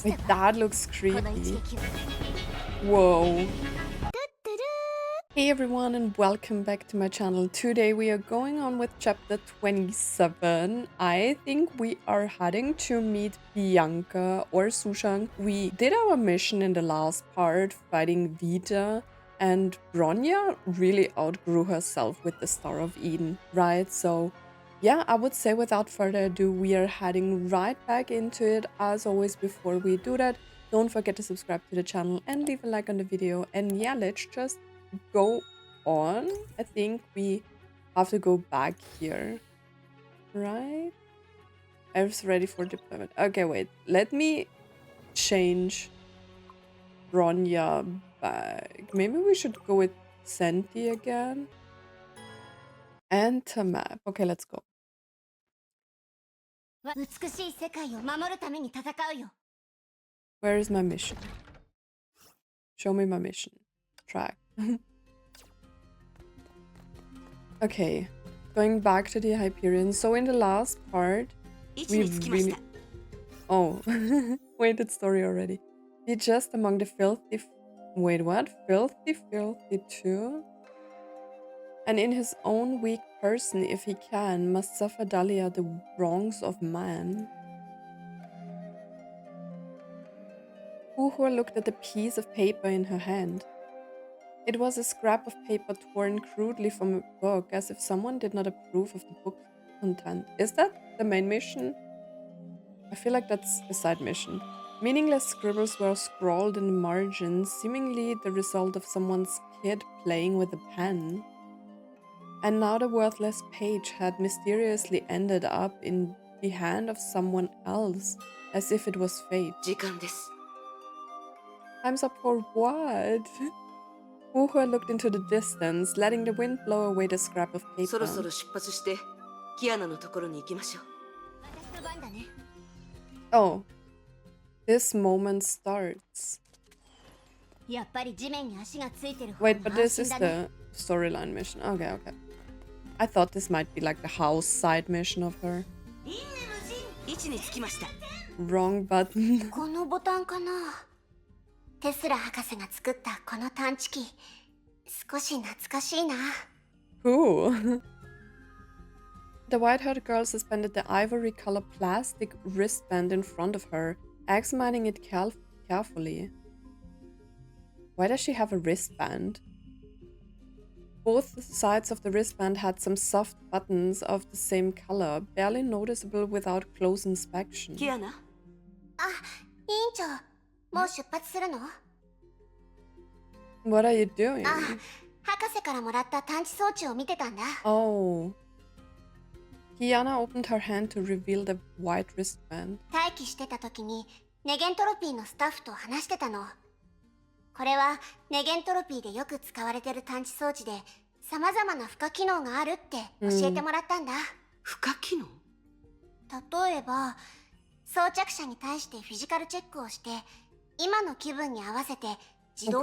Wait, that looks creepy. Whoa. Hey everyone and welcome back to my channel. Today we are going on with chapter 27. I think we are heading to meet Bianca or Sushang. We did our mission in the last part fighting Rita, and Bronya really outgrew herself with the Star of Eden, right? So yeah, I would say without further ado, we are heading right back into it. As always, before we do that, don't forget to subscribe to the channel and leave a like on the video. And yeah, let's just go on. I think we have to go back here, right? I was ready for deployment. Okay, wait. Let me change Bronya back. Maybe we should go with Senti again. Enter map. Okay, let's go. Where is my mission? Show me my mission. Track. Okay, going back to the Hyperion. So in the last part, we really... Oh, wait, it's story already. Be just among the filthy... Wait, what? Filthy 2? And in his own weak person, if he can, must suffer Dahlia the wrongs of man. Fu Hua looked at the piece of paper in her hand. It was a scrap of paper torn crudely from a book, as if someone did not approve of the book's content. Is that the main mission? I feel like that's a side mission. Meaningless scribbles were scrawled in the margins, seemingly the result of someone's kid playing with a pen. And now the worthless page had mysteriously ended up in the hand of someone else, as if it was fate. Time's up for what? Fu Hua looked into the distance, letting the wind blow away the scrap of paper. Oh, this moment starts. Wait, but this is the storyline mission. Okay. I thought this might be like the house side mission of her. Wrong button. Who? The white-haired girl suspended the ivory-colored plastic wristband in front of her, examining it carefully. Why does she have a wristband? Both sides of the wristband had some soft buttons of the same color, barely noticeable without close inspection. Kiana? What are you doing? Oh. Kiana opened her hand to reveal the white wristband.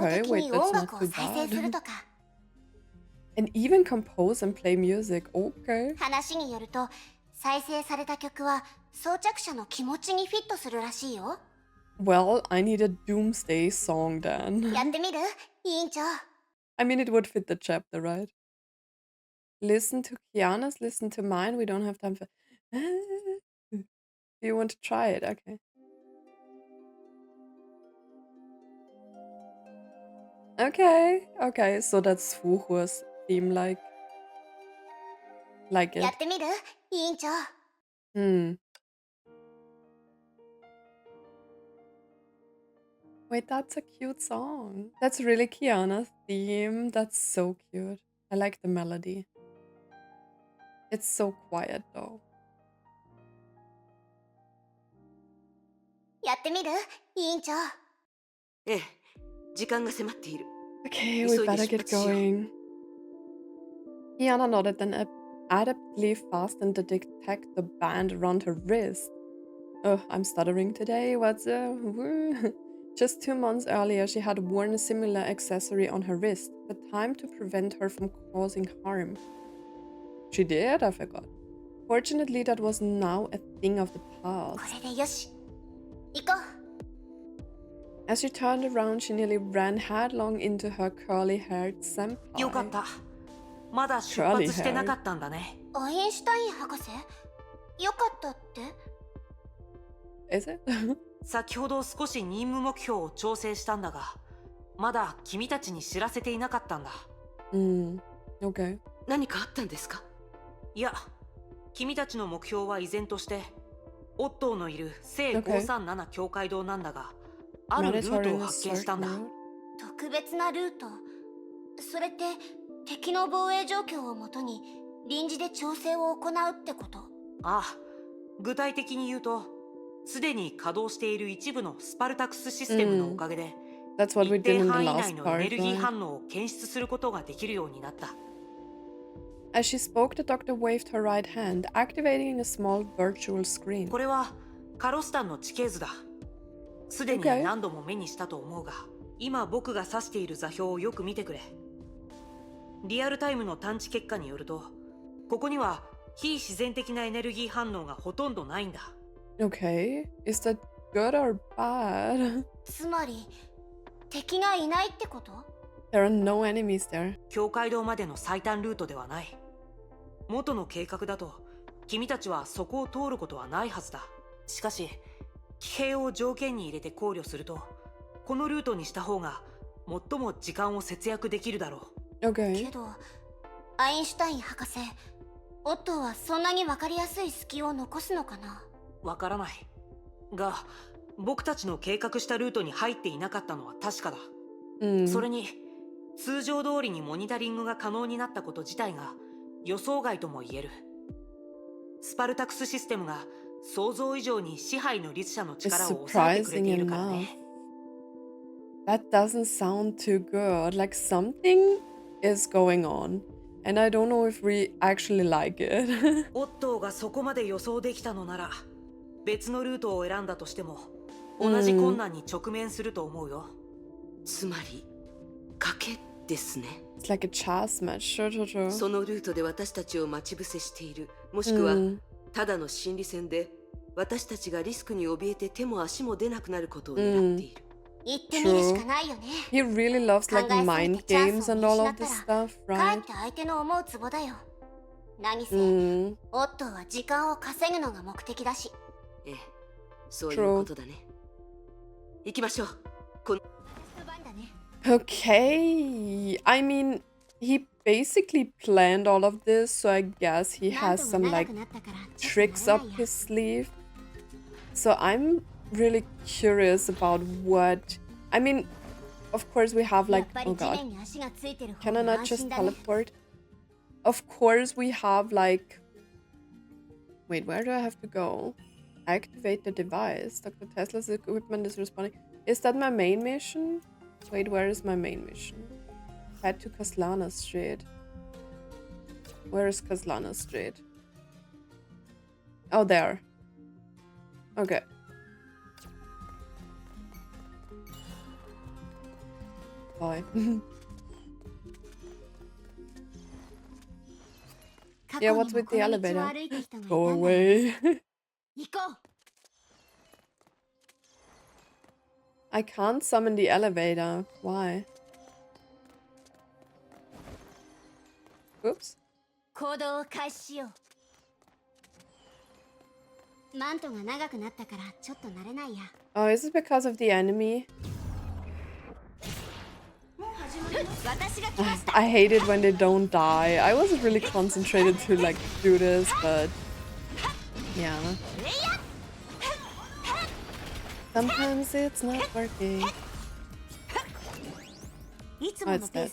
Okay, wait, that's not too bad. And even compose and play music, okay. Well, I need a doomsday song then. I mean, it would fit the chapter, right? Listen to Kiana's, listen to mine. We don't have time for... Do you want to try it? Okay. Okay, so that's Fu Hua's theme, like it. Wait, that's a cute song. That's really Kiana's theme. That's so cute. I like the melody. It's so quiet though. Okay, we better get going. Kiana nodded and adeptly fastened the detector band around her wrist. Oh, I'm stuttering today. What's Just 2 months earlier, she had worn a similar accessory on her wrist, but timed to prevent her from causing harm. She did? I forgot. Fortunately, that was now a thing of the past. As she turned around, she nearly ran headlong into her curly-haired よかっ senpai. た。まだ出発してなかったんだね。アインシュタイン博士よかったって Is it? 先ほど少し任務目標を調整したんだが、まだ君たちに知らせていなかったんだ。Okay. 何かあったんですか？いや、君たちの目標は依然として、オットーのいる聖537境界堂なんだが、あるルートを発見したんだ。特別なルート。それって敵の防衛状況をもとに臨時で調整を行うってこと？ああ、具体的に言うと、すでに稼働している一部のスパルタクスシステムのおかげで、That's what we 一 did 定 in the 範囲 last 内のエネルギー part, right? 反応を検出することができるようになった。As she spoke, the doctor waved her right hand, activating a small virtual screen. これはカロスタンの地形図だ。すでに Okay. 何度も目にしたと思うが、今僕が指している座標をよく見てくれ。リアルタイムの探知結果によると、ここには非自然的なエネルギー反応がほとんどないんだ。Okay. Is that good or bad? つまり敵がいないってこと？ There are no enemies there. 境界道までの最短ルートではない。元の計画だと、君たちはそこを通ることはないはずだ。しかし、騎兵を条件に入れて考慮すると、このルートにした方が最も時間を節約できるだろう。Okay. けどアインシュタイン博士、オットーはそんなに分かりやすい隙を残すのかな？わからない。が、僕たちの計画したルートに入っていなかったのは確かだ。それに、通常通りにモニタリングが可能になったこと自体が予想外とも言える。スパルタクスシステムが想像以上に支配の律者の力を抑えてくれているからね。That doesn't sound too good. Like something is going on. And I don't know if we actually like it. オットーがそこまで予想できたのなら、別のルートを選んだとしても、同じ困難に直面すると思うよ。つまり賭けですね。 It's like a chess match. Sure. そのルートで私たちを待ち伏せしている、もしくはただの心理戦で私たちがリスクに怯えて手も足も出なくなることを狙っている。言ってみるしかないよね。 He really loves like mind games and all of this stuff, かえっ right? て相手の思うツボだよ。何せ、オットーは時間を稼ぐのが目的だし。ええ、そういうことだね。行きましょう。Okay. I mean, he basically planned all of this, so I guess he has some like tricks up his sleeve. So I'm really curious about what... I mean, of course we have like... Oh god. Can I not just teleport? Of course we have like... Wait, where do I have to go? Activate the device. Dr. Tesla's equipment is responding. Is that my main mission? Wait, where is my main mission? Head to Kaslana Street. Where is Kaslana Street? Oh, there. Okay. Bye. Yeah, what's with the elevator? Go away. I can't summon the elevator. Why? Oops. 行動を開始しよう。マントが長くなったからちょっと慣れないや。Oh, is it because of the enemy? I hate it when they don't die. I wasn't really concentrated to like do this, but yeah. Sometimes it's not working. Oh, it's dead.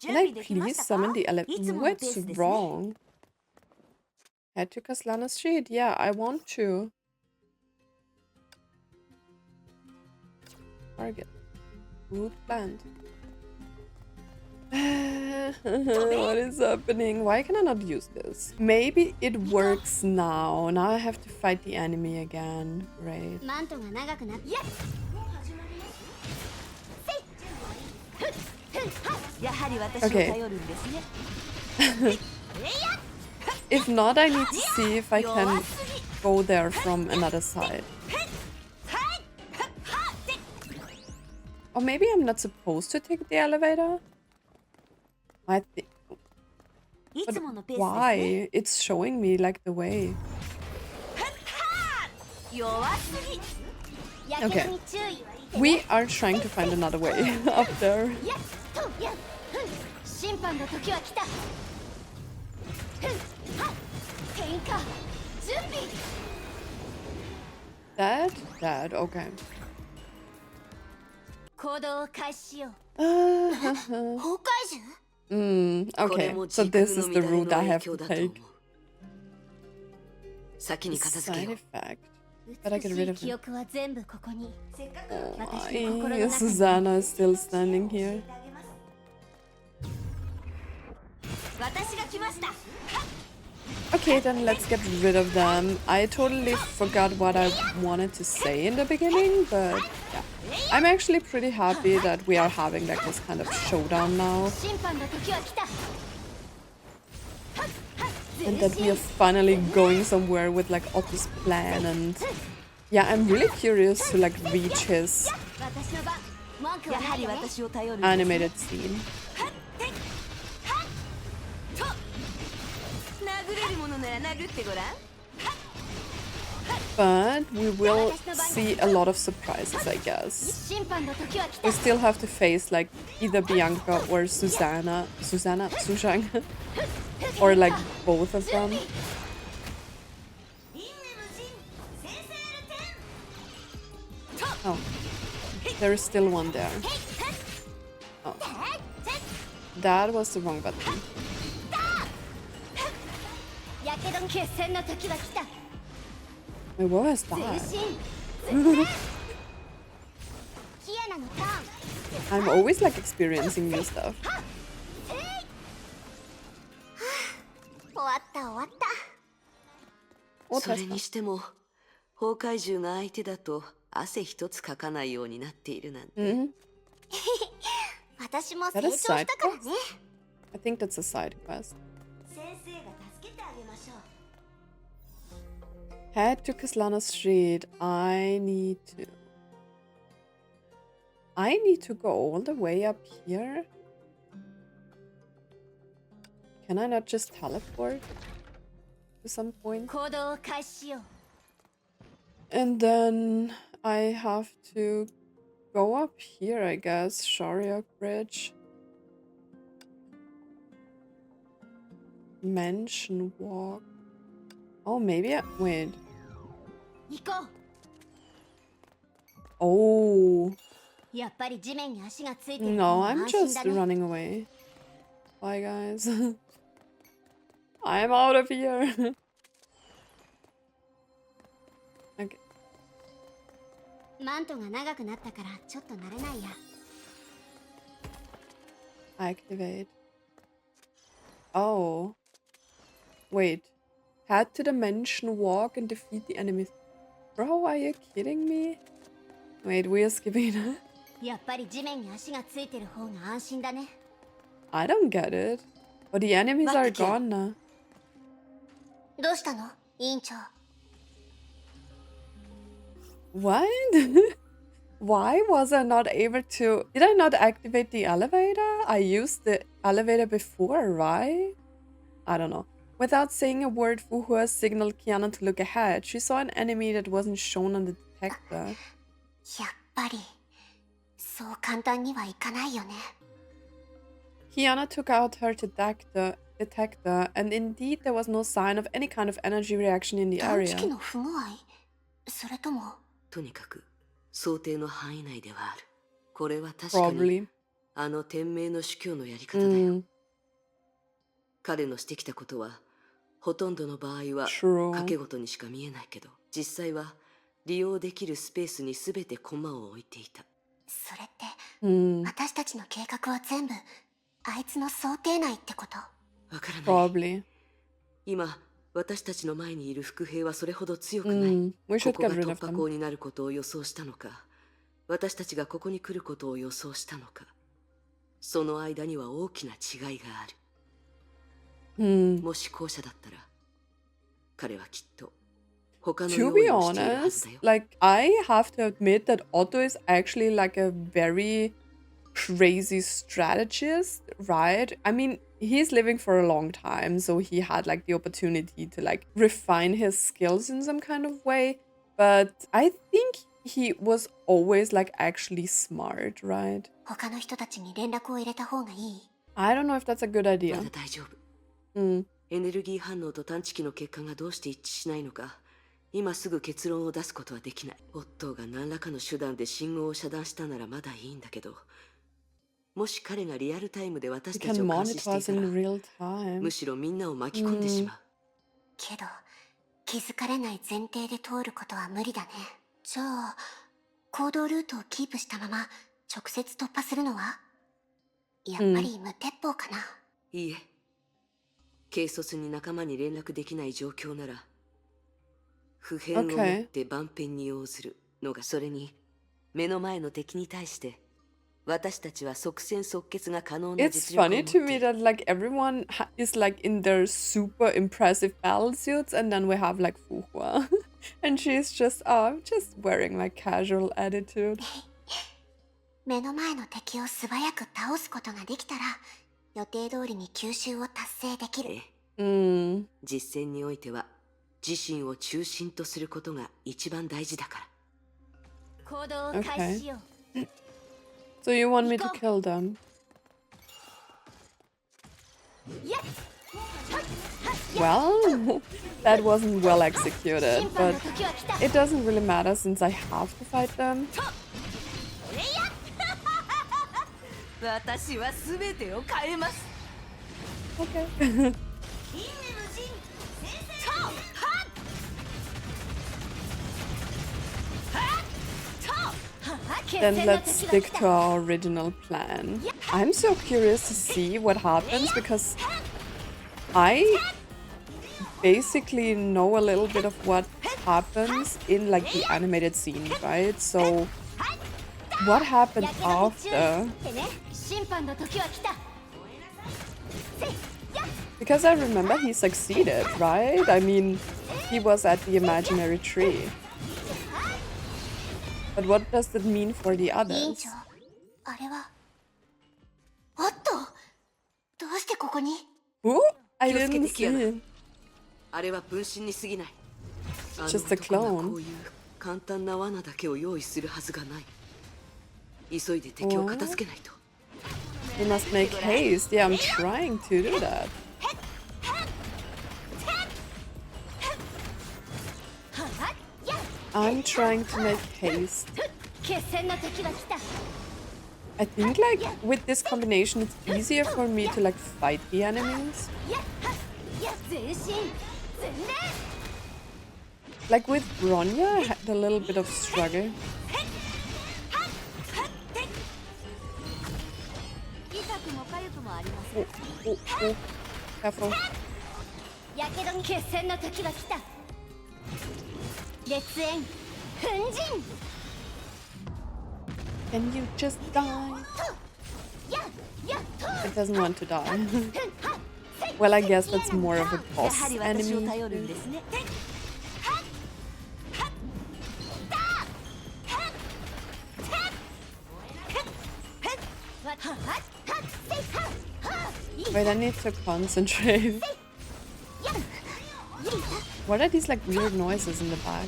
Can I please summon the elevator? What's wrong? Head to Kaslana Street. Yeah, I want to. Target. Root plant. What is happening? Why can I not use this? Maybe it works now. Now I have to fight the enemy again. Great. Okay. If not, I need to see if I can go there from another side. Or maybe I'm not supposed to take the elevator? I think... But why? It's showing me like the way. Okay. We are trying to find another way up there. That, okay. Okay, so this is the route I have to take. Side effect. Better get rid of him. Oh, Susanna is still standing here. Okay, then let's get rid of them. I totally forgot what I wanted to say in the beginning, but yeah. I'm actually pretty happy that we are having like this kind of showdown now. And that we are finally going somewhere with like Otto's plan, and yeah, I'm really curious to like reach his animated scene. But we will see a lot of surprises, I guess. We still have to face like either Bianca or Sushang, or like both of them. Oh, there is still one there. Oh, that was the wrong button. Wait, what was that? I'm always like experiencing new stuff. What それにしても崩壊獣が相手だと汗一つかかないようになっているなんて。私も成長したからね。I think that's a side quest. 先生が助けてあげましょう。 Head to Kaslana Street. I need to go all the way up here? Can I not just teleport to some point? And then I have to go up here, I guess. Shariok Bridge. Mansion Walk. Oh, maybe wait. Oh. No, I'm just running away. Bye, guys. I'm out of here. Okay. Activate. Oh. Wait. Head to the mansion walk and defeat the enemies. Bro, are you kidding me? Wait, we are skipping. I don't get it. But the enemies are gone now. What? Why was I not able to... Did I not activate the elevator? I used the elevator before, right? I don't know. Without saying a word, Fu Hua signaled Kiana to look ahead. She saw an enemy that wasn't shown on the detector. Kiana took out her detector, and indeed there was no sign of any kind of energy reaction in the area. とにかく想定の範囲内ではある。これは確かにあの天命の主教のやり方だよ。彼のしてきたことはほとんどの場合は賭け事にしか見えないけど、実際は利用できるスペースにすべて駒を置いていた。それって私たちの計画は全部あいつの想定内ってこと？わからない。 Probably. 今私たちの前にいる伏兵はそれほど強くない。ここが突破口になることを予想したのか、私たちがここに来ることを予想したのか、その間には大きな違いがある。もし後者だったら、彼はきっと To be honest, like, I have to admit that Otto is actually like a very crazy strategist, right? I mean, he's living for a long time, so he had like the opportunity to like refine his skills in some kind of way. But I think he was always like actually smart, right? I don't know if that's a good idea. エネルギー反応と探知機の結果がどうして一致しないのか、今すぐ結論を出すことはできない。オットーが何らかの手段で信号を遮断したならまだいいんだけど、もし彼がリアルタイムで私たちを監視していたら、むしろみんなを巻き込んでしまう。けど、気づかれない前提で通ることは無理だね。じゃあ、行動ルートをキープしたまま直接突破するのはやっぱり無鉄砲かな。いいえ。軽率に仲間に連絡できない状況なら、不変を持って万変に応ずるのが、それに目の前の敵に対して私たちは即戦即決が可能な実力を持っている。It's funny to me that like everyone is like in their super impressive battle suits, and then we have like Fu Hua and she's just wearing like casual attitude. 目の前の敵を素早く倒すことができたら予定通りに吸収を達成できる。実戦においては自身を中心とすることが一番大事だから。行動を開始しよう。So you want me to kill them? Well, that wasn't well executed, but it doesn't really matter since I have to fight them. 私は全てを変えます。Okay. Then let's stick to our original plan. I'm so curious to see what happens because I basically know a little bit of what happens in like the animated scene, right? So what happened after? Because I remember he succeeded, right? I mean, he was at the imaginary tree. But what does that mean for the others? Who? I didn't see. Just a clone. We must make haste. Yeah, I'm trying to do that. I'm trying to make haste. I think like with this combination it's easier for me to like fight the enemies. Like with Bronya I had a little bit of struggle. Oh. Careful. Can you just die? It doesn't want to die. Well, I guess that's more of a boss enemy. Wait, I need to concentrate. What are these like weird noises in the back?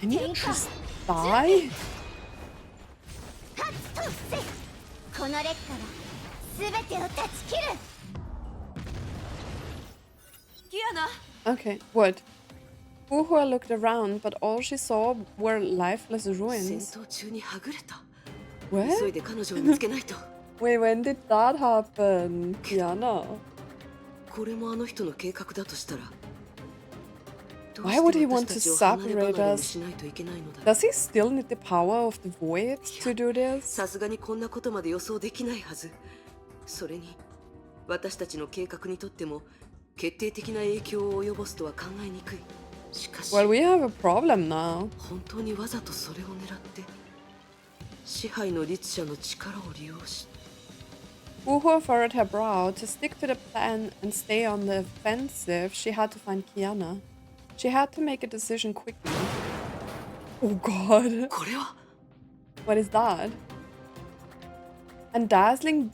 Can you just die? Okay, what? Fu Hua looked around, but all she saw were lifeless ruins. What? Wait, when did that happen, Kiana? Why would he want to separate us? Does he still need the power of the void to do this? Well, we have a problem now. 支配の律者の力を利用し Fu Hua furrowed her brow. To stick to the plan and stay on the offensive, she had to find Kiana. She had to make a decision quickly. Oh god. これは What is that? A dazzling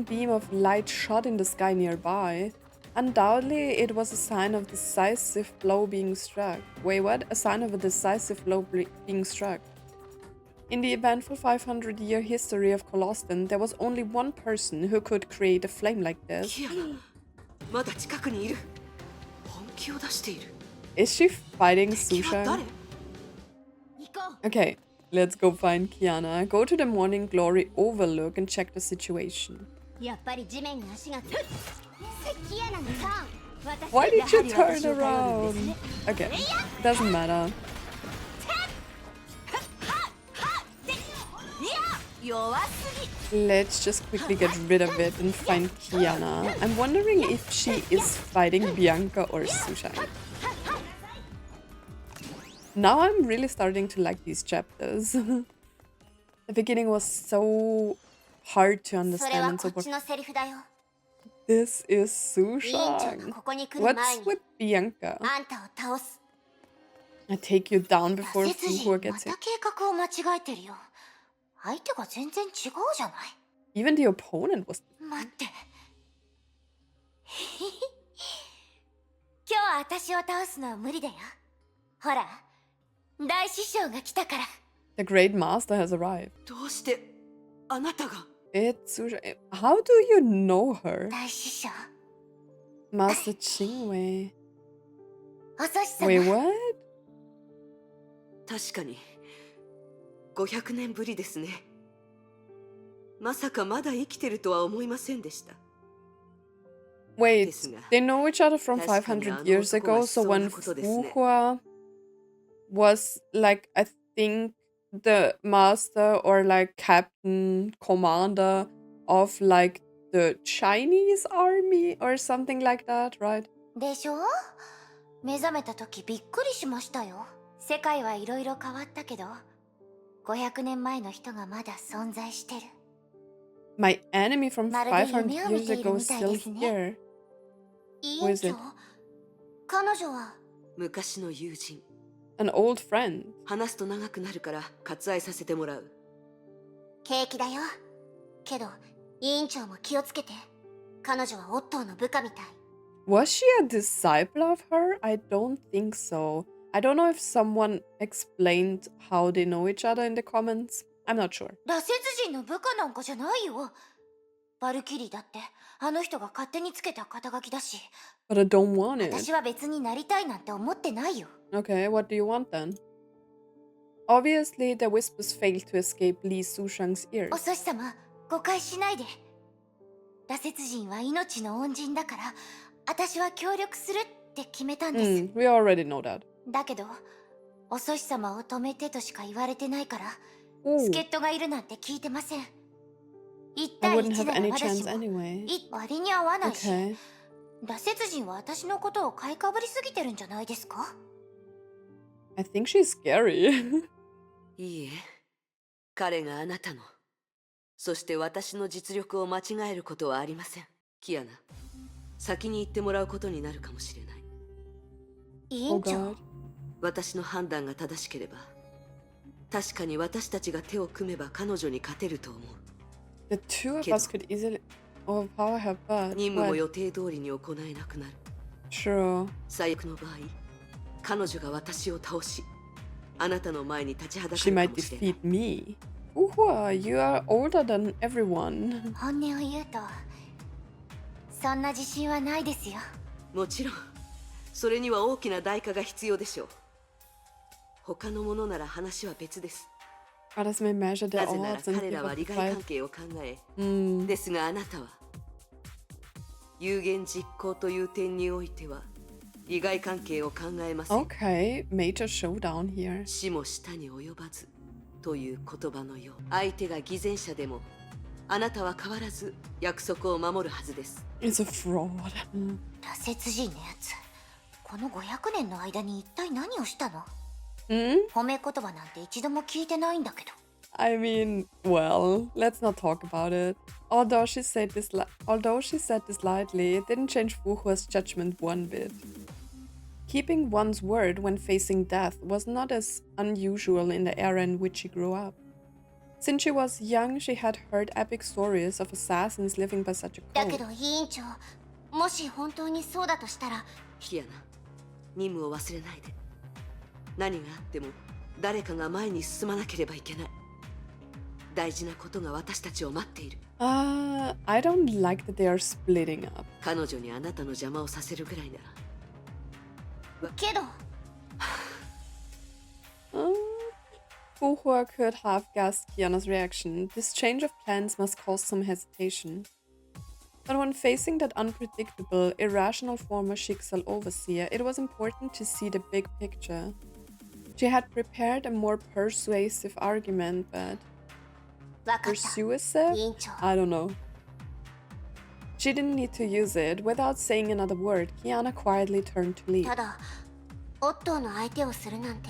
beam of light shot in the sky nearby. Undoubtedly, it was a sign of decisive blow being struck. Wait, what? A sign of a decisive blow being struck. In the eventful 500-year history of Colostan, there was only one person who could create a flame like this. キアナまだ近くにいる本気を出している Is she fighting 敵は誰 Sushang? Okay, let's go find Kiana. Go to the Morning Glory Overlook and check the situation. やっぱり地面に足がつく。キアナのターン。 Why did you turn around? Okay, doesn't matter. Let's just quickly get rid of it and find Kiana. I'm wondering if she is fighting Bianca or Sushang. Now I'm really starting to like these chapters. The beginning was so hard to understand and so forth. This is Sushang. What's with Bianca? I take you down before Fu Hua gets here. Even the opponent was. 待って。今日私を倒すのは無理だよ。ほら、大師匠が来たから。The Great Master has arrived. どうしてあなたが It's Sushang. How do you know her? 大師匠。Master Chingwei. おそし様。 Wait, what? 確かに500年ぶりですねまさかまだ生きてるとは思いませんでした Wait, they know each other from 500 years ago, so when Fu Hua was like, I think, the master or like captain, commander of like the Chinese army or something like that, right? でしょ？目覚めた時びっくりしましたよ。世界はいろいろ変わったけど、500年前の人がまだ存在してる。My enemy from 500 years ago is still here. 委員長、彼女は昔の友人 An old friend. 話すと長くなるから割愛させてもらうケーキだよ。けど、委員長も気をつけて。彼女はオットーの部下みたい。Was she a disciple of her? I don't think so. I don't know if someone explained how they know each other in the comments. I'm not sure. 羅刹人の部下なんかじゃないよ。バルキリーだってあの人が勝手につけた肩書きだし。But I don't want it. 私は別になりたいなんて思ってないよ。Okay, what do you want then? Obviously, the whispers failed to escape Li Sushang's ears. おそし様、誤解しないで。羅刹人は命の恩人だから、私は協力するって決めたんです。We already know that. だけど、おそし様を止めてとしか言われてないから、Ooh. 助っ人がいるなんて聞いてません。1 I 対 wouldn't 1 have なら any まだし chance も、 anyway. 割に合わないし、 Okay. 羅刹人は私のことを買いかぶりすぎてるんじゃないですか？ I think she's scary. いいえ彼があなたのそして私の実力を間違えることはありませんキアナ先に行ってもらうことになるかもしれない委員長、Oh God. 私の判断が正しければ確かに私たちが手を組めば彼女に勝てると思う The two of us could easily overpower her, but 任務も what? 予定通りに行えなくなる True. 最悪の場合彼女が私を倒しあなたの前に立ちはだか She るか might もしれない defeat me. Fu Hua, you are older than everyone. 本音を言うと、そんな自信はないですよ。もちろんそれには大きな代価が必要でしょう他のものなら話は別です Others may measure their なぜなら odds and 彼 give らは up 利 the 害 fight. 関係を考え Mm. ですがあなたは有言実行という点においては利害関係を考えません Okay, major showdown here. 死も下に及ばずという言葉のよう相手が偽善者でもあなたは変わらず約束を守るはずです It's a fraud. 羅刹人のやつ、この500年の間に一体何をしたの？ Hmm? 褒め言葉なんて一度も聞いてないんだけど。I mean, well, let's not talk about it. Although she said this lightly, it didn't change Fu Hua's judgment one bit. Keeping one's word when facing death was not as unusual in the era in which she grew up. Since she was young, she had heard epic stories of assassins living by such a code. もし本当にそうだとしたら、キアナ、任務を忘れないで。何があっても誰かが前に進まなければいけない。大事なことが私たちを待っている。I don't like that they are splitting up. 彼女にあなたの邪魔をさせるぐらいなら。けど。Fu Hua could have guessed Kiana's reaction. This change of plans must cause some hesitation. But when facing that unpredictable, irrational former Schicksal overseer, it was important to see the big picture. She had prepared a more persuasive argument, but persuasive? I don't know. She didn't need to use it. Without saying another word, Kiana quietly turned to leave. ただ、オットーの相手をするなんて、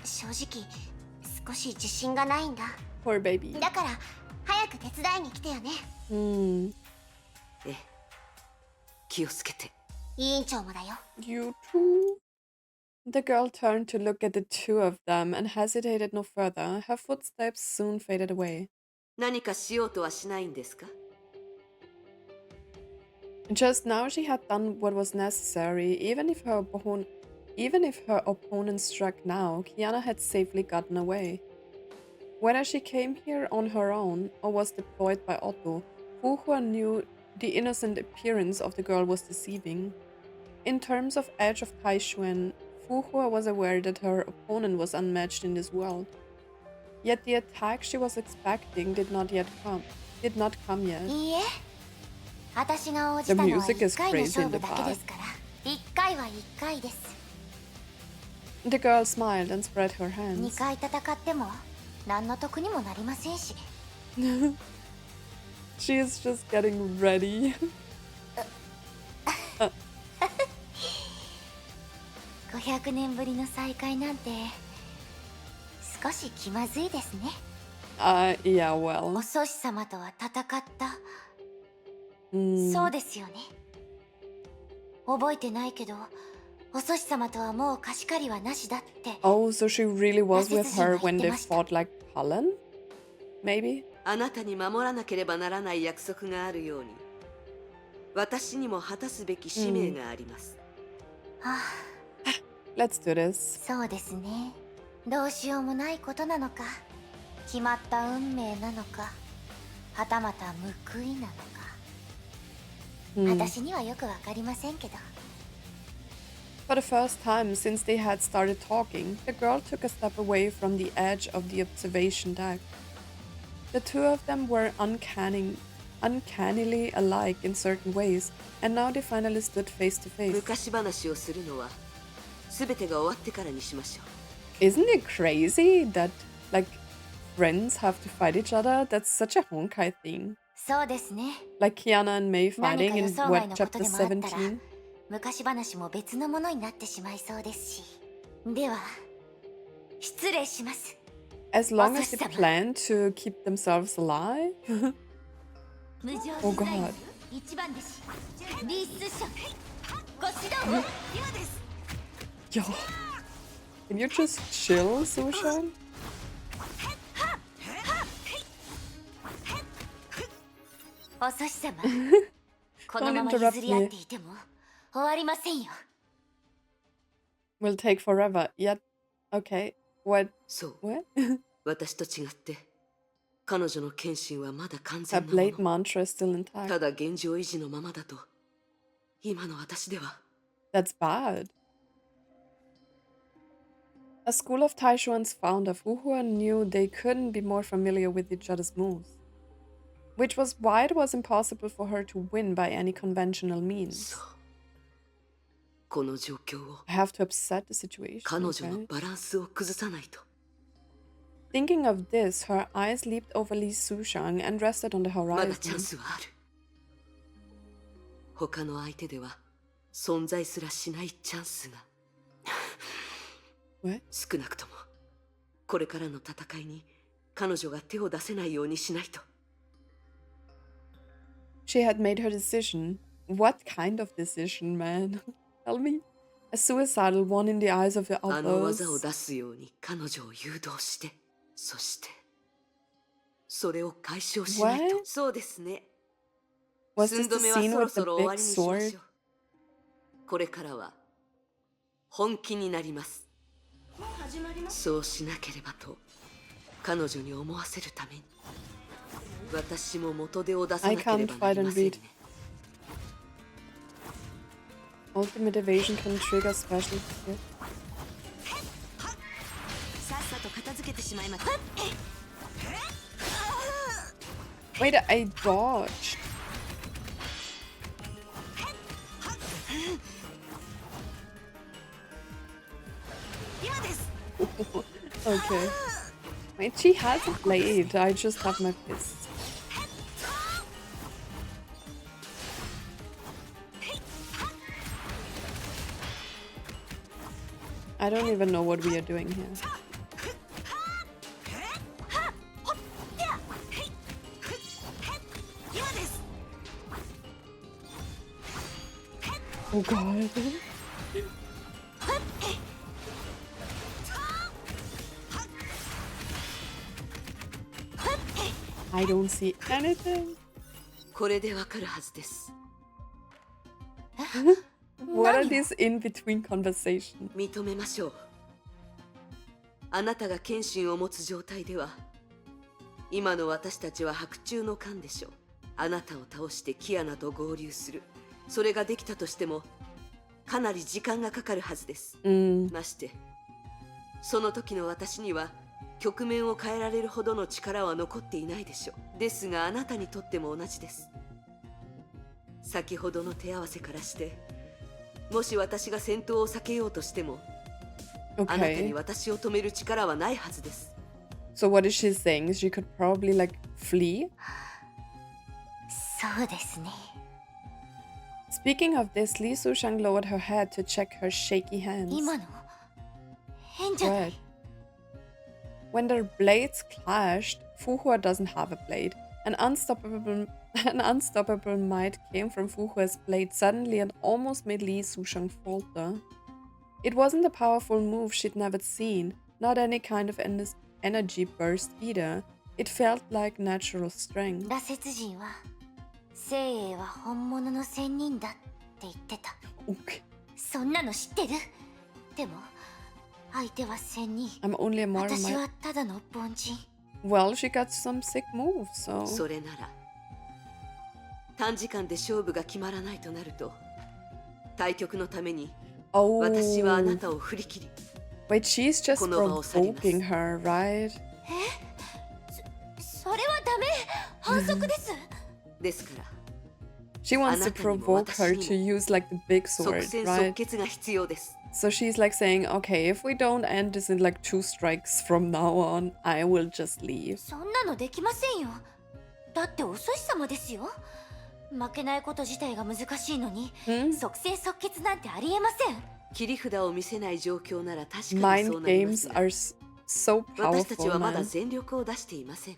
正直少し自信がないんだ。Poor baby. だから早く手伝いに来てよね。ええ、気をつけて。委員長もだよ。You too? The girl turned to look at the two of them and hesitated no further. Her footsteps soon faded away. 何かしようとはしないんですか? Just now she had done what was necessary. Even if her opponent struck now, Kiana had safely gotten away. Whether she came here on her own or was deployed by Otto, Fu Hua knew the innocent appearance of the girl was deceiving. In terms of edge of Taishuan, Fu Hua was aware that her opponent was unmatched in this world. Yet the attack she was expecting did not come yet. いいえ、私が応じたのは1回の勝負だけですから、1回は1回です。The girl smiled and spread her hands. 2回戦っても何の得にもなりませんし。She is just getting ready. 500年ぶりの再会なんて少し気まずいですね。Yeah, well. お祖師様とは戦った。そうですよね。覚えてないけど、お祖師様とはもう貸し借りはなしだって。Oh, so she really was with her when they fought like Cullen? Maybe? あなたに守らなければならない約束があるように、私にも果たすべき使命があります。Let's do this. そうですね。どうしようもないことなのか、決まった運命なのか、はたまた報いなのか。私にはよくわかりませんけど。For the first time since they had started talking, the girl took a step away from the edge of the observation deck. The two of them were uncannily alike in certain ways, and now they finally stood face to face. 昔話をするのは全てが終わってからにしましょう。Isn't it crazy that, like, friends have to fight each other? That's such a Honkai thing. そうですね。Like Kiana and Mei fighting in what, chapter 17? 昔話も別のものになってしまいそうですし。では、失礼します。As long as they plan to keep themselves alive? Oh god. Yo. Can you just chill, Sushang? Don't interrupt me. Will take forever. Yet, okay. What? そう。 What? 私と違って彼女の献身はまだ完 Her 全なも blade の。 mantra is still た intact. だ現状維持のままだと今の私では。 That's bad. A school of Taishuan's founder, Fu Hua, knew they couldn't be more familiar with each other's moves, which was why it was impossible for her to win by any conventional means. そう。この状況を I have to upset the situation. 彼女の Okay? バランスを崩さないと。 Thinking of this, her eyes leaped over Li Sushang and rested on the まだチャン horizon. スはある。他の相手では存在すらしないチャンスが。What? 少なくともこれからの戦いに彼女が手を出せないようにしないと。She had made her decision. What kind of decision, man? Tell me. A suicidal one in the eyes of the あの技を others. 出すように彼女を誘導して、そしてそれを解消しないと。 What? そうですね。 Was this 寸 the 止めは scene そろ with the そろ終 big わりにしましょ sword? う。これからは本気になります。そうしなければと彼女に思わせるために、私も元手を出さなければなりませんね。 Ultimate evasion can trigger special hit. さっさと片付けてしまいました。 Wait, I dodged. Okay. Wait, she has a blade. I just have my fist. I don't even know what we are doing here. Oh god. I don't see anything. これでわかるはずです。 What are these in-between conversations? 認めましょう。あなたが剣心を持つ状態では、今の私たちは白昼の間でしょう。あなたを倒してキアナと合流する。それができたとしても、かなり時間がかかるはずです。まして、その時の私には局面を変えられるほどの力は残っていないでしょう。ですがあなたにとっても同じです。先ほどの手合わせからして、もし私が戦闘を避けようとしても、あなたに私を止める力はないはずです。 So what is she saying? She could probably like flee? そうですね。 Speaking of this, Lee Sushang lowered her head to check her shaky hands. 今の変じゃない。 When their blades clashed, Fu Hua doesn't have a blade. An unstoppable might came from Fu Hua's blade suddenly and almost made Lee Sushang falter. It wasn't a powerful move she'd never seen, not any kind of energy burst either. It felt like natural strength. 羅刹人は聖英は本物の仙人だって言ってた。 Okay. そんなの知ってる？でも相手は仙人。 I'm only a mortal. 私はただの凡人。 Well, she got some sick moves, so. それなら短時間で勝負が決まらないとなると、対局のために私はあなたを振り切り、 Wait, she's just provoking her, right? それはダメ。反則です。ですから She wants to provoke her to use like the big 即 sword, 戦即 right? 決が必要です。 So she's like saying, okay, if we don't end this in like 2 strikes from now on, I will just leave. そんなのできませんよ。だってお寿司様ですよ。負けないこと自体が難しいのに、即戦即決なんてありえません。切り札を見せない状況なら確かにそう Mind なります games が、 are so 私たち powerful, はまだ man. 全力を出していません。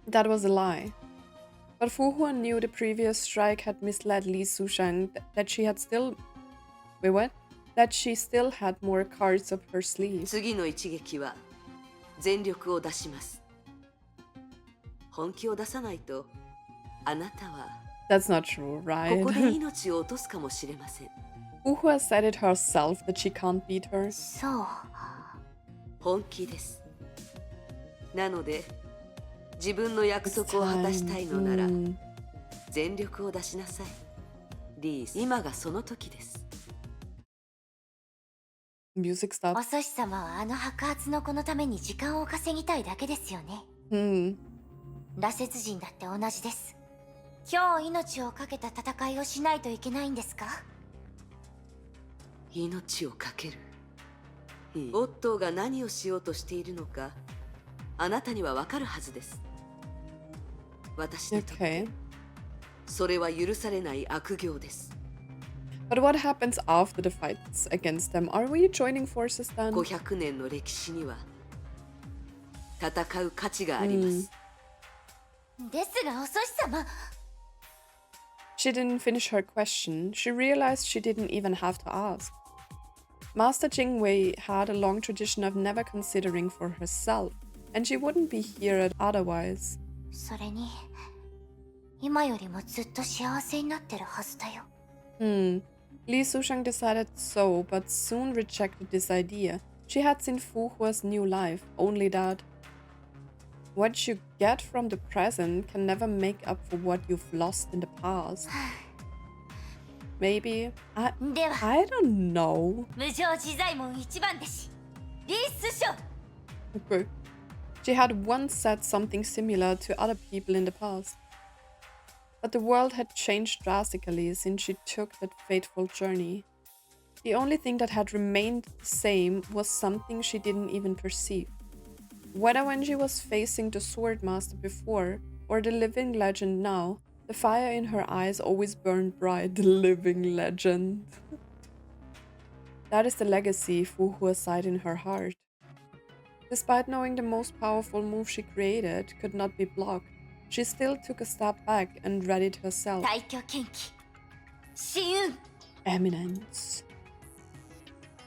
That was a lie. But Fu Hua knew the previous strike had misled Li Sushang, that she had still... Wait, what? That she still had more cards up her sleeve. 次の一撃は全力を出します。本気を出さないと、あなたは That's not true, こ right? こで命を落とすかもしれません。 Fu Hua said it herself that she can't beat her. そう。本気です。なので、自分の約束を果たしたいのなら、全力を出しなさい。リース、今がその時です。 Music お stops. 寿司様はあの白髪の子のために時間を稼ぎたいだけですよね。羅刹人だって同じです。今日命を懸けた戦いをしないといけないんですか？命を懸ける。オットーが何をしようとしているのか、あなたにはわかるはずです。私にとって、それは許されない悪行です。 But what happens after the fights against them? Are we joining forces then? 500年の歴史には、戦う価値があります。ですが、おそし様。She didn't finish her question. She realized she didn't even have to ask. Master Jingwei had a long tradition of never considering for herself, and she wouldn't be here otherwise. それに、今よりもずっと幸せになってるはずだよ。Li Sushang decided so, but soon rejected this idea. She had seen Fu Hua's new life, only that what you get from the present can never make up for what you've lost in the past. Maybe. I don't know. Okay. She had once said something similar to other people in the past. But the world had changed drastically since she took that fateful journey. The only thing that had remained the same was something she didn't even perceive. Whether when she was facing the Sword Master before, or the living legend now, the fire in her eyes always burned bright. The living legend. That is the legacy Fu Hua sighed in her heart. Despite knowing the most powerful move she created could not be blocked, she still took a step back and readied herself. Eminence.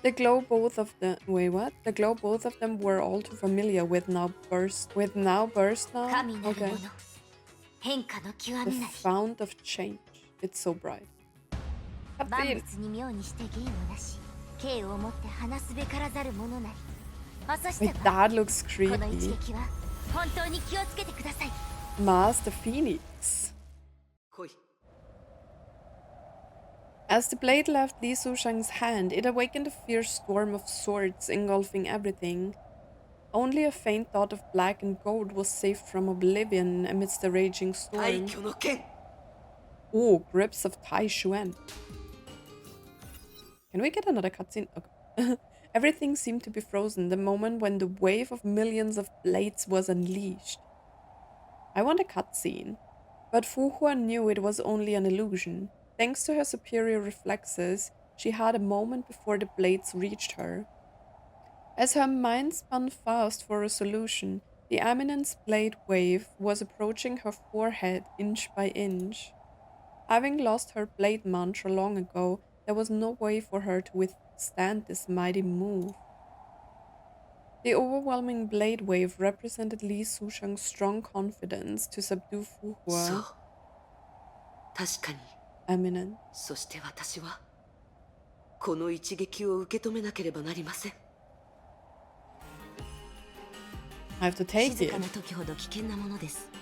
The glow both of them The glow both of them were all too familiar with now burst now? Okay. The fount of change. It's so bright. Wait, that looks creepy. Master Phoenix. As the blade left Li Sushang's hand, it awakened a fierce storm of swords engulfing everything. Only a faint dot of black and gold was saved from oblivion amidst the raging storm. Oh, grips of Tai Xuan. Can we get another cutscene? Okay. Everything seemed to be frozen the moment when the wave of millions of blades was unleashed. I want a cutscene. But Fu Hua knew it was only an illusion. Thanks to her superior reflexes, she had a moment before the blades reached her. As her mind spun fast for a solution, the Eminence blade wave was approaching her forehead inch by inch. Having lost her blade mantra long ago, there was no way for her to withstand this mighty move. The overwhelming blade wave represented Li Sushang's strong confidence to subdue Fu Hua. Eminent. そして私はこの一撃を受け止めなければなりません。I have to take it.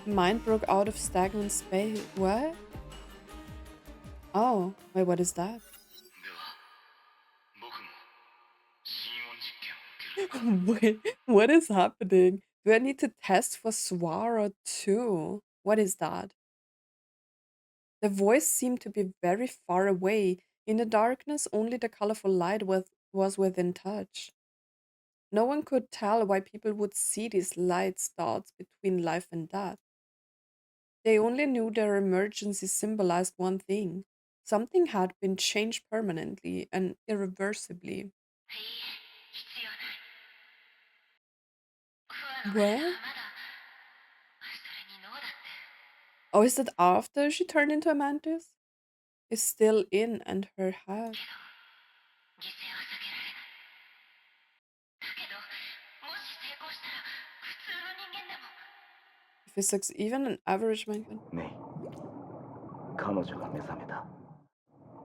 Mind broke out of stagnant space. What? Oh, wait, what is that? Wait, what is happening? Do I need to test for Swara too? What is that? The voice seemed to be very far away. In the darkness, only the colorful light was within touch. No one could tell why people would see these light dots between life and death. They only knew their emergency symbolized one thing. Something had been changed permanently and irreversibly. What? Oh, is that after she turned into a mantis? Is still in and her head. If it sucks even an average man can.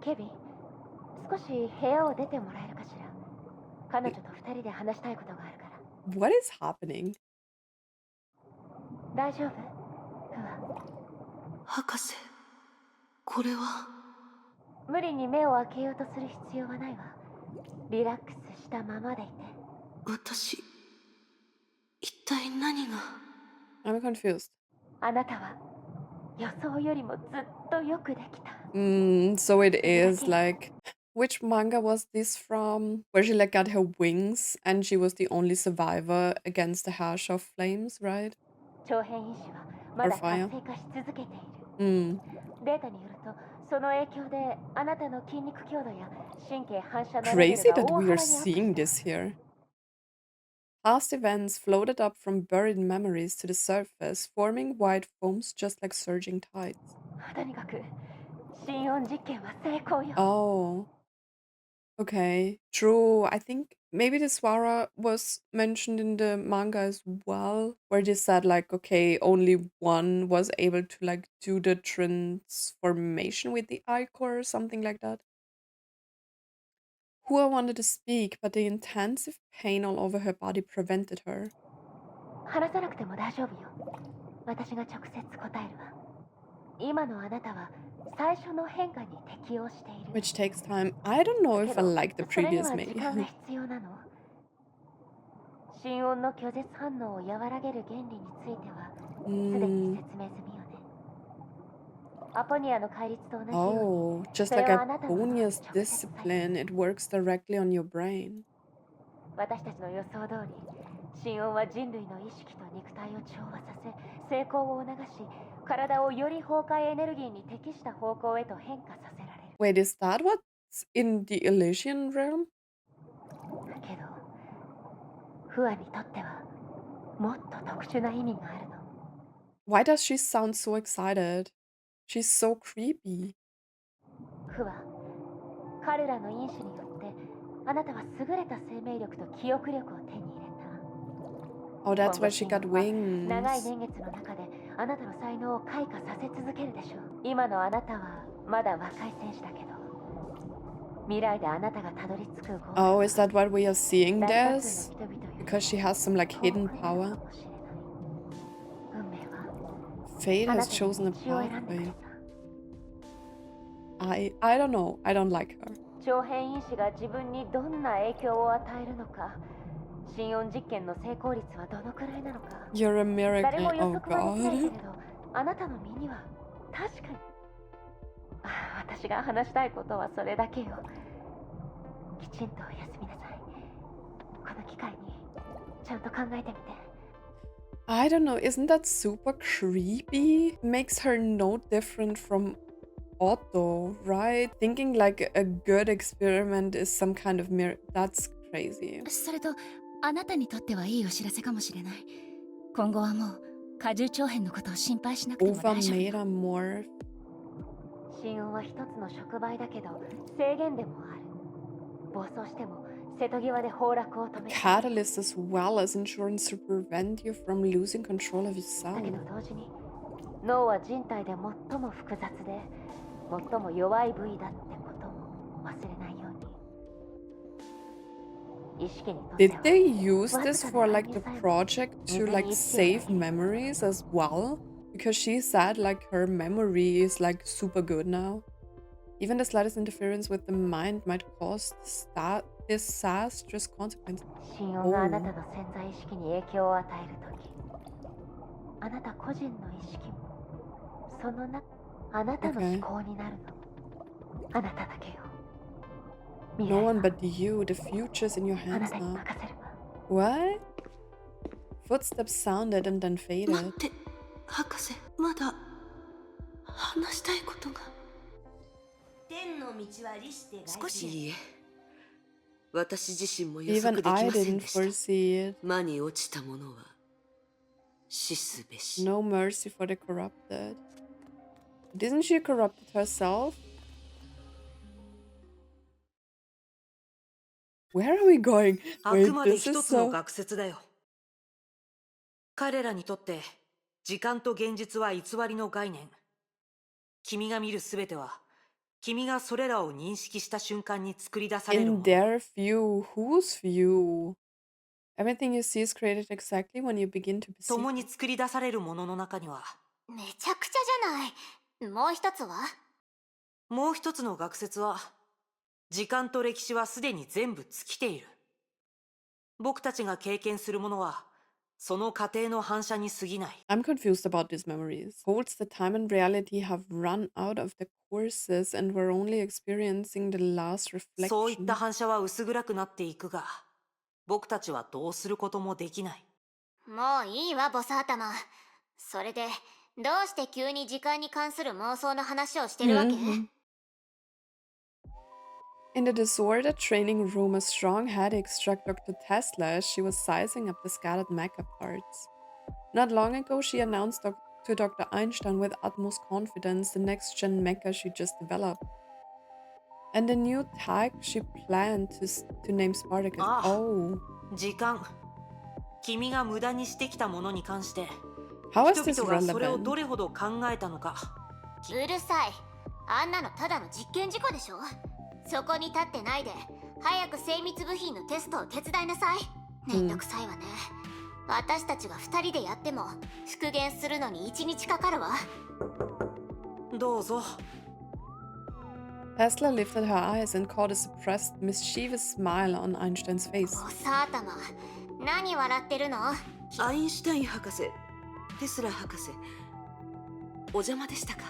Kevin, 少し部屋を出てもらえるかしら。彼女と二人で話したいことがあるから。What is happening? 大丈夫？不安。博士、これは。無理に目を開けようとする必要はないわ。リラックスしたままでいて。私、一体何が。I'm confused. あなたは予想よりもずっとよくできた。So it is like, which manga was this from? Where she like got her wings and she was the only survivor against the harsh of flames, right? 長編因子はまだ活性化し続けている。データによると、その影響であなたの筋肉強度や神経反射のレベルが大幅にアップした。Crazy that we are seeing this here. Past events floated up from buried memories to the surface, forming white foams just like surging tides. とにかく心音実験は成功よ。 Oh, okay. True. I think maybe the Swara was mentioned in the manga as well, where they said like, okay, only one was able to like do the transformation with the Ichor or something like that. Hua wanted to speak, but the intensive pain all over her body prevented her. 話さなくても大丈夫よ。私が直接答えるわ。今のあなたは最初の変化に適応している。 Which takes time. I don't know if I like the それに previous は時 maybe. 間が必要なの。心音の拒絶反応を和らげる原理についてはすでに説明済みよね。アポニアの戒律と同じように、 Oh, just それ like はあなたの脳に Aponia's 直接作用。 discipline, it works directly on your brain. 私たちの予想通り、心音は人類の意識と肉体を調和させ、成功を促し、体をより崩壊エネルギーに適した方向へと変化させられる。 Wait, is that what's in the Elysian realm? けど、フアにとってはもっと特殊な意味があるの。 Why does she sound so excited? She's so creepy. フア、彼らの因子によって、あなたは優れた生命力と記憶力を手に入れた。 Oh, that's why she got 長い wings. 年月の中であなたの才能を開花させ続けるでしょう。今のあなたはまだ若い選手だけど、未来であなたがたどり着くゴール Oh, は is that what we are seeing 大多 this? 数の人々より Because she has some like 遠 hidden くにある power. かもしれない。運命は Fate あな has た chosen a に道を選んでくれ pathway. た。 I don't know. I don't like her. 長編因子が自分にどんな影響を与えるのか、心音実験の成功率はどのくらいなのか、 You're a 誰も American. 予 Oh 測はできないけれ god. ど、あなたの身には確かに。私が話したいことはそれだけよ。きちんとお休みなさい。この機会にちゃんと考えてみて。 I don't know. Isn't that super creepy? Makes her no different from Otto, right? Thinking like a good experiment is some kind of mirror. That's crazy. それとあなたにとってはいいお知らせかもしれない。今後はもう荷重長編のことを心配しなくても Ova 大丈夫 made よ。 a morph. 心音は一つの触媒だけど制限でもある。暴走しても瀬戸際で崩落を止める。 Catalyst as well as insurance to prevent you from losing control of だ yourself. けど同時に脳は人体で最も複雑で最も弱い部位だってことも忘れないように。意識にとっては Did they use わ this ずか for な like 範 the 囲さえも project to 未然 like に一致を save memories as well? Because she said like her memory is like super good now. Even the slightest interference with the mind might cause disastrous consequences. 心音があなたの潜在意識に影響を与えるとき、あなた個人の意識もそのなあなたの思考になるの。あなただけよ。未 No 来 one は but you. The future's in your あな hands たに now. 任せるわ。 What? Footsteps sounded and then 待 faded. って博士、まだ話したいことが。天の道は利して少しいいえ。私自身も予 Even 測でき I ません didn't でした。 foresee it. 魔に落ちたものは死すべし。 No mercy for the corrupted. Didn't she corrupted herself? Where are we going? あ Wait, くまで this is 一つの so... 学説だよ。彼らにとって時間と現実は偽りの概念。君が見るすべては君がそれらを認識した瞬間に作り出される In もの。 their view, whose view? Everything you see is created exactly when you begin to perceive 共 it. に作り出されるものの中にはめちゃくちゃじゃない。もう一つはもう一つの学説は時間と歴史はすでに全部尽きている。僕たちが経験するものはその過程の反射に過ぎない。 I'm confused about these memories. Holds the time and reality have run out of the courses and we're only experiencing the last そういった reflection. 反射は薄暗くなっていくが、僕たちはどうすることもできない。もういいわボス頭。それでどうして急に時間に関する妄想の話をしてるわけ？ Mhm. In the disordered training room, a strong headache struck Dr. Tesla as she was sizing up the scattered mecha parts. Not long ago, she announced to Dr. Einstein with utmost confidence the next-gen mecha she just developed. And the new tag she planned to name Spartacus. Oh. 時間。君が無駄にしてきたものに関して、 How is this 人々がそれを relevant? どれほど考えたのか。うるさい。あんなのただの実験事故でしょ。そこに立ってないで、早く精密部品のテストを手伝いなさい。めんどくさいわね。私たちが2人でやっても復元するのに1日かかるわ。どうぞ。 Tesla lifted her eyes and caught a suppressed, mischievous smile on Einstein's face. おさあたま、何笑ってるの？アインシュタイン博士、テスラ博士、お邪魔でしたか？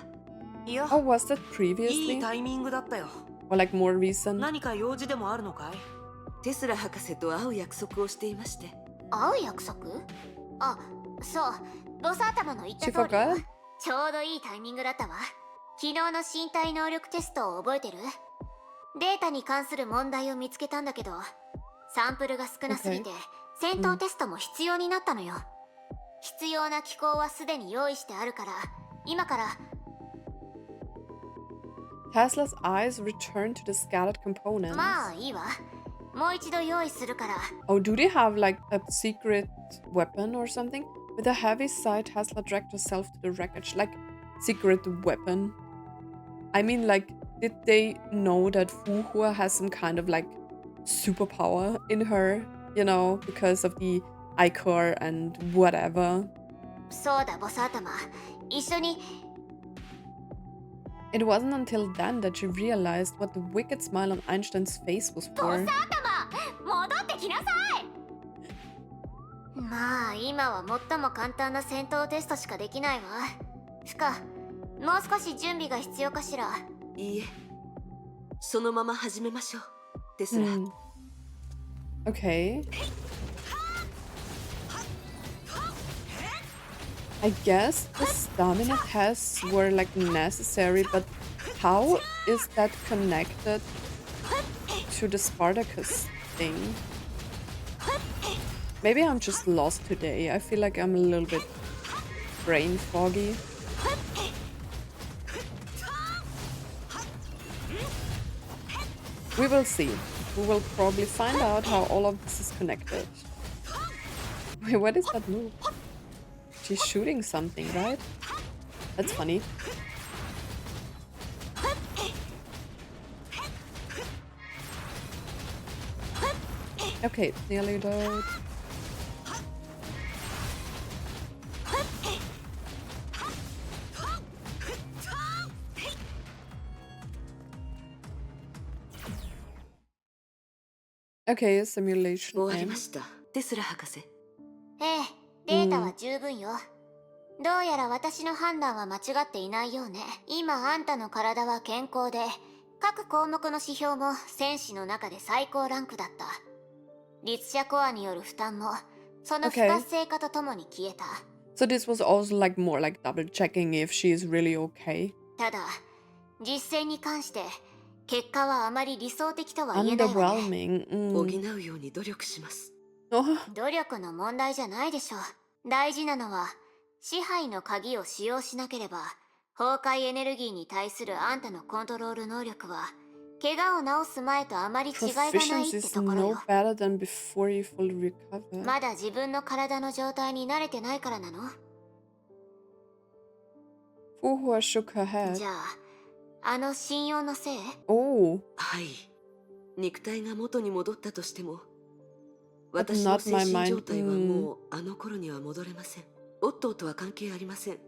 いや、 Oh, was that いい previously? タイミングだったよ。 Or like more recent? 何か用事でもあるのかい？テスラ博士と会う約束をしていまして。会う約束？あ、そう。ボサ頭の言った通 She りよ。 forgot? ちょうどいいタイミングだったわ。昨日の身体能力テストを覚えてる？データに関する問題を見つけたんだけど、サンプルが少なすぎて、戦闘テストも必要になったのよ。必要な機構はすでに用意してあるから、今から。 Tesla's eyes returned to the scattered components. まあいいわ。もう一度用意するから。 Oh, do they have like a secret weapon or something? With a heavy sigh, Tesla dragged herself to the wreckage. Like, secret weapon? I mean, like, did they know that Fu Hua has some kind of like superpower in her? You know, because of the Ichor and whatever. そうだ、ボサ頭。一緒に。 It wasn't until then that she realized what the wicked smile on Einstein's face was ボ for. サ頭、戻ってきなさい。まあ今は最も簡単な戦闘テストしかできないわ。ふか、もう少し準備が必要かしら。いいえ、そのまま始めましょう、テスラ。Okay. I guess the stamina tests were like necessary, but how is that connected to the Spartacus thing? Maybe I'm just lost today. I feel like I'm a little bit brain foggy. We will see. We will probably find out how all of this is connected. Wait, what is that move? She's shooting something, right? That's funny. Okay, it's nearly load. Okay, simulation 終わり end. ました、テスラ博士。ええ、データは十分よ。どうやら私の判断は間違っていないようね。今あんたの体は健康で、各項目の指標も戦士の中で最高ランクだった。律者コアによる負担も、その不活性化とともに消えた。So this was also like more like double checking if she is really okay. ただ、実践に関して、結果はあまり理想的とは言えないわね。 Underwhelming. 補うように努力します。努力の問題じゃないでしょう。大事なのは、支配の鍵を使用しなければ、崩壊エネルギーに対するあんたのコントロール能力は、怪我を治す前とあまり違いがないって Proficiency ところ is no よ。 better than before you fully recover. まだ自分の体の状態に慣れてないからなの？ Fu Hua shook her head. じゃあ、あの信用のせい？ Oh, はい、肉体が元に戻ったとしても、 but 私の not 精 my 神 mind. 状態はもうあの頃には戻れません。オットーとは関係ありません。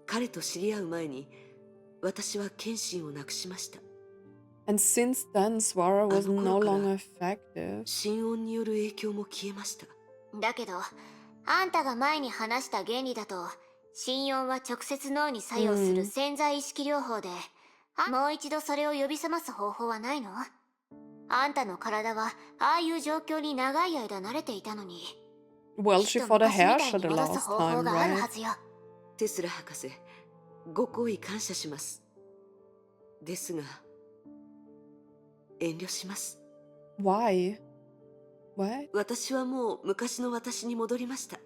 彼と知り合う前に、私は謙信をなくしました。 And since then, Swara was no longer effective. 心音による影響も消えました。だけど、あんたが前に話した原理だと、心音は直接脳に作用する潜在意識療法で、もう一度それを呼び覚ます方法はないの？あんたの体はああいう状況に長い間慣れていたのに。 Well, she fought a hair shot the 戻す last 方法 time, があるは right? ずよ。テスラ博士、ご好意感謝します。ですが、遠慮します。Why? What? 私はもう昔の私に戻りました。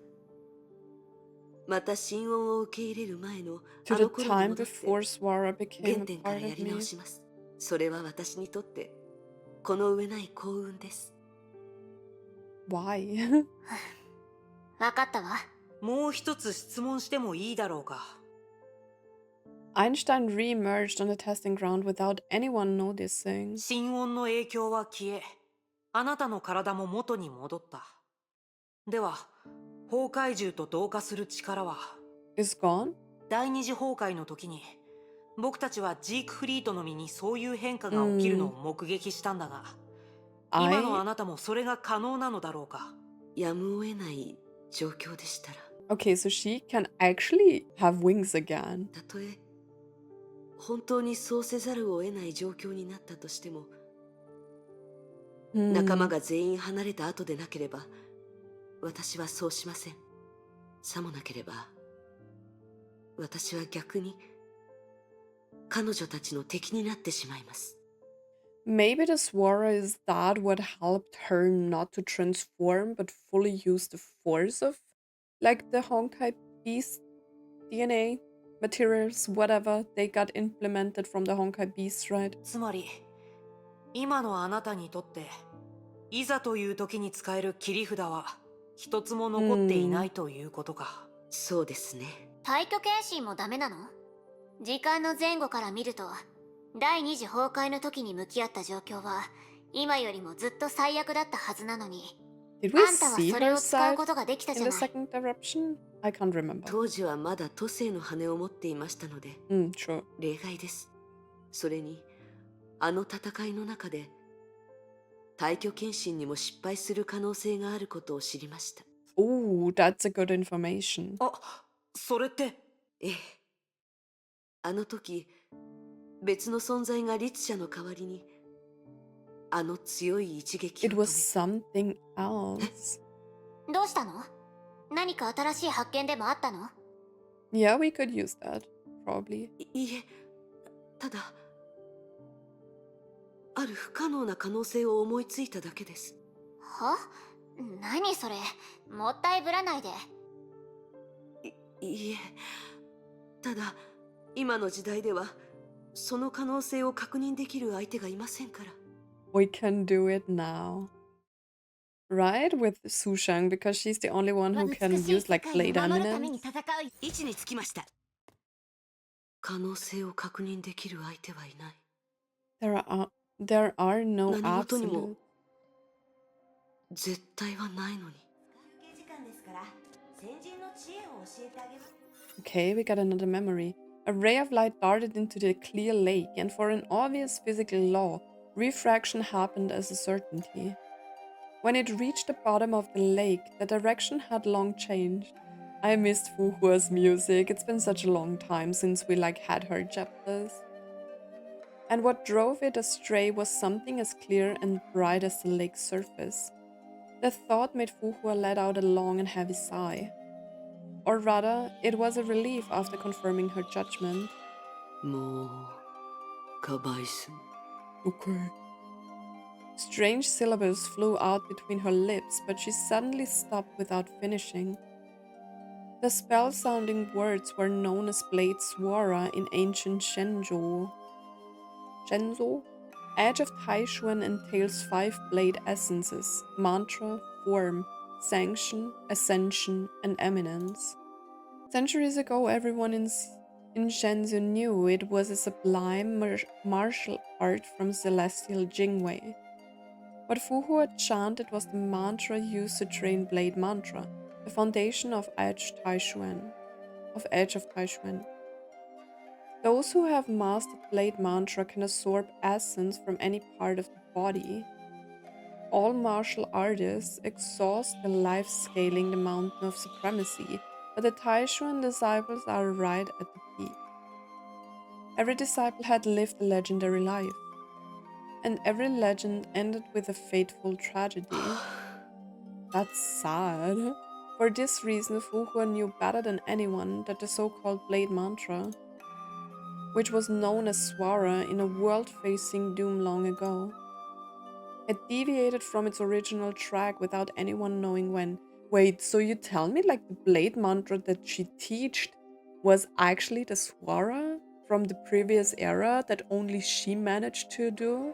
また心音を受け入れる前の To あ the の頃に time 戻って before Swara 原 became a 点から part や of り直 me. します。それは私にとってこの上ない幸運です。Why? わかったわ。もう一つ質問してもいいだろうか。Einstein re-emerged on the testing ground without anyone noticing. 心音の影響は消え、あなたの体も元に戻った。では、崩壊獣と同化する力は Is gone? 第二次崩壊の時に、僕たちはジークフリートの身にそういう変化が起きるのを目撃したんだが、今のあ I... なたもそれが可能なのだろうか。やむを得ない状況でしたら。Okay, so she can actually have wings again. たとえ本当にそうせざるを得ない状況になったとしても、仲間が全員離れた後でなければ、私はそうしません。さもなければ、私は逆に彼女たちの敵になってしまいます。Maybe the Swara is that what helped her not to transform but fully use the force of, like the Honkai beast DNA, materials, whatever they got implemented from the Honkai beasts, right? つまり、今のあなたにとって、いざという時に使える切り札は一つも残っていないということか。そうですね。退去検診もダメなの？時間の前後から見ると、第二次崩壊の時に向き合った状況は今よりもずっと最悪だったはずなのに、 Did we あんたは see それ her を使う side ことができた in じゃ the ない。 second eruption? I can't remember. 当時はまだ都政の羽を持っていましたので、Sure. 例外です。それに、あの戦いの中で、退去検診にも失敗する可能性があることを知りました。Oh, that's a good information. あ、それって。ええ。あの時、別の存在が律者の代わりに、あの強い一撃を It 止め。 was something else. どうしたの？何か新しい発見でもあったの？ Yeah, we could use that, probably. いいえ、ただ、ある不可能な可能性を思いついただけです。は？何それ？もったいぶらないで。いいえ、ただ、今の時代では、その可能性を確認できる相手がいませんから。We can do it now. Right? With Sushang, because she's the only one who can use like blade eminence. 位置につきました。可能性を確認できる相手はいない。There are no 何事にも absolute. 絶対はないのに。 Okay, we got another memory. A ray of light darted into the clear lake, and for an obvious physical law, refraction happened as a certainty. When it reached the bottom of the lake, the direction had long changed. I missed Fu Hua's music. It's been such a long time since we had her chapters. And what drove it astray was something as clear and bright as the lake's surface. The thought made Fu Hua let out a long and heavy sigh. Or rather, it was a relief after confirming her judgment. もう、かばいす。 Okay. Strange syllables flew out between her lips, but she suddenly stopped without finishing. The spell-sounding words were known as Blade Swara in ancient Shenzhou. Shenzhou? Edge of Taishuan entails 5 blade essences: mantra, form, sanction, ascension, and eminence. Centuries ago, everyone in Shenzhou knew it was a sublime martial art from celestial Jingwei. What Fu Hua chanted was the mantra used to train Blade Mantra, the foundation of Edge of Taishuan. Those who have mastered Blade Mantra can absorb essence from any part of the body. All martial artists exhaust their life scaling the mountain of supremacy, but the Taishuan disciples are right at the peak. Every disciple had lived a legendary life, and every legend ended with a fateful tragedy. That's sad. For this reason, Fu Hua knew better than anyone that the so-called Blade Mantra, which was known as Swara in a world facing doom long ago, It deviated from its original track without anyone knowing when. Wait, so you tell me like the blade mantra that she taught was actually the swara from the previous era that only she managed to do?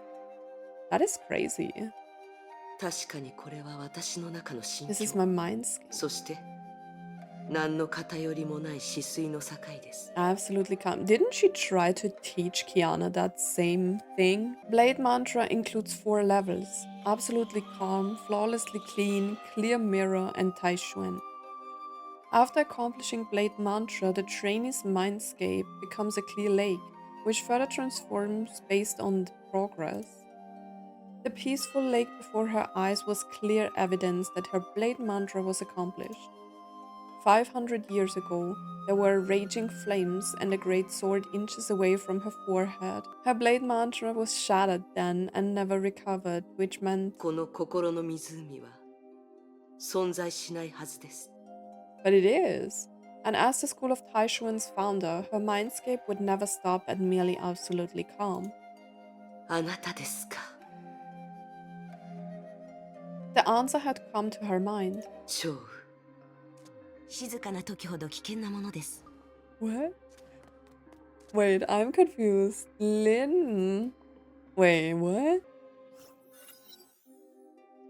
That is crazy. 確かにこれは私の中の心 This is 境。 my mindscape. そして何の偏りもない止水の境です。 Absolutely calm. Didn't she try to teach Kiana that same thing? Blade Mantra includes 4 levels. Absolutely calm, flawlessly clean, clear mirror, and Taishuan. After accomplishing Blade Mantra, the trainee's mindscape becomes a clear lake, which further transforms based on the progress. The peaceful lake before her eyes was clear evidence that her Blade Mantra was accomplished. 500 years ago, there were raging flames and a great sword inches away from her forehead. Her blade mantra was shattered then and never recovered, which meant... この心の湖は存在しないはずです。 But it is. And as the school of Taishuan's founder, her mindscape would never stop at merely absolutely calm. あなたですか。 The answer had come to her mind. 超静かな時ほど危険なものです。 What? Wait, I'm confused. Lin? Wait, what?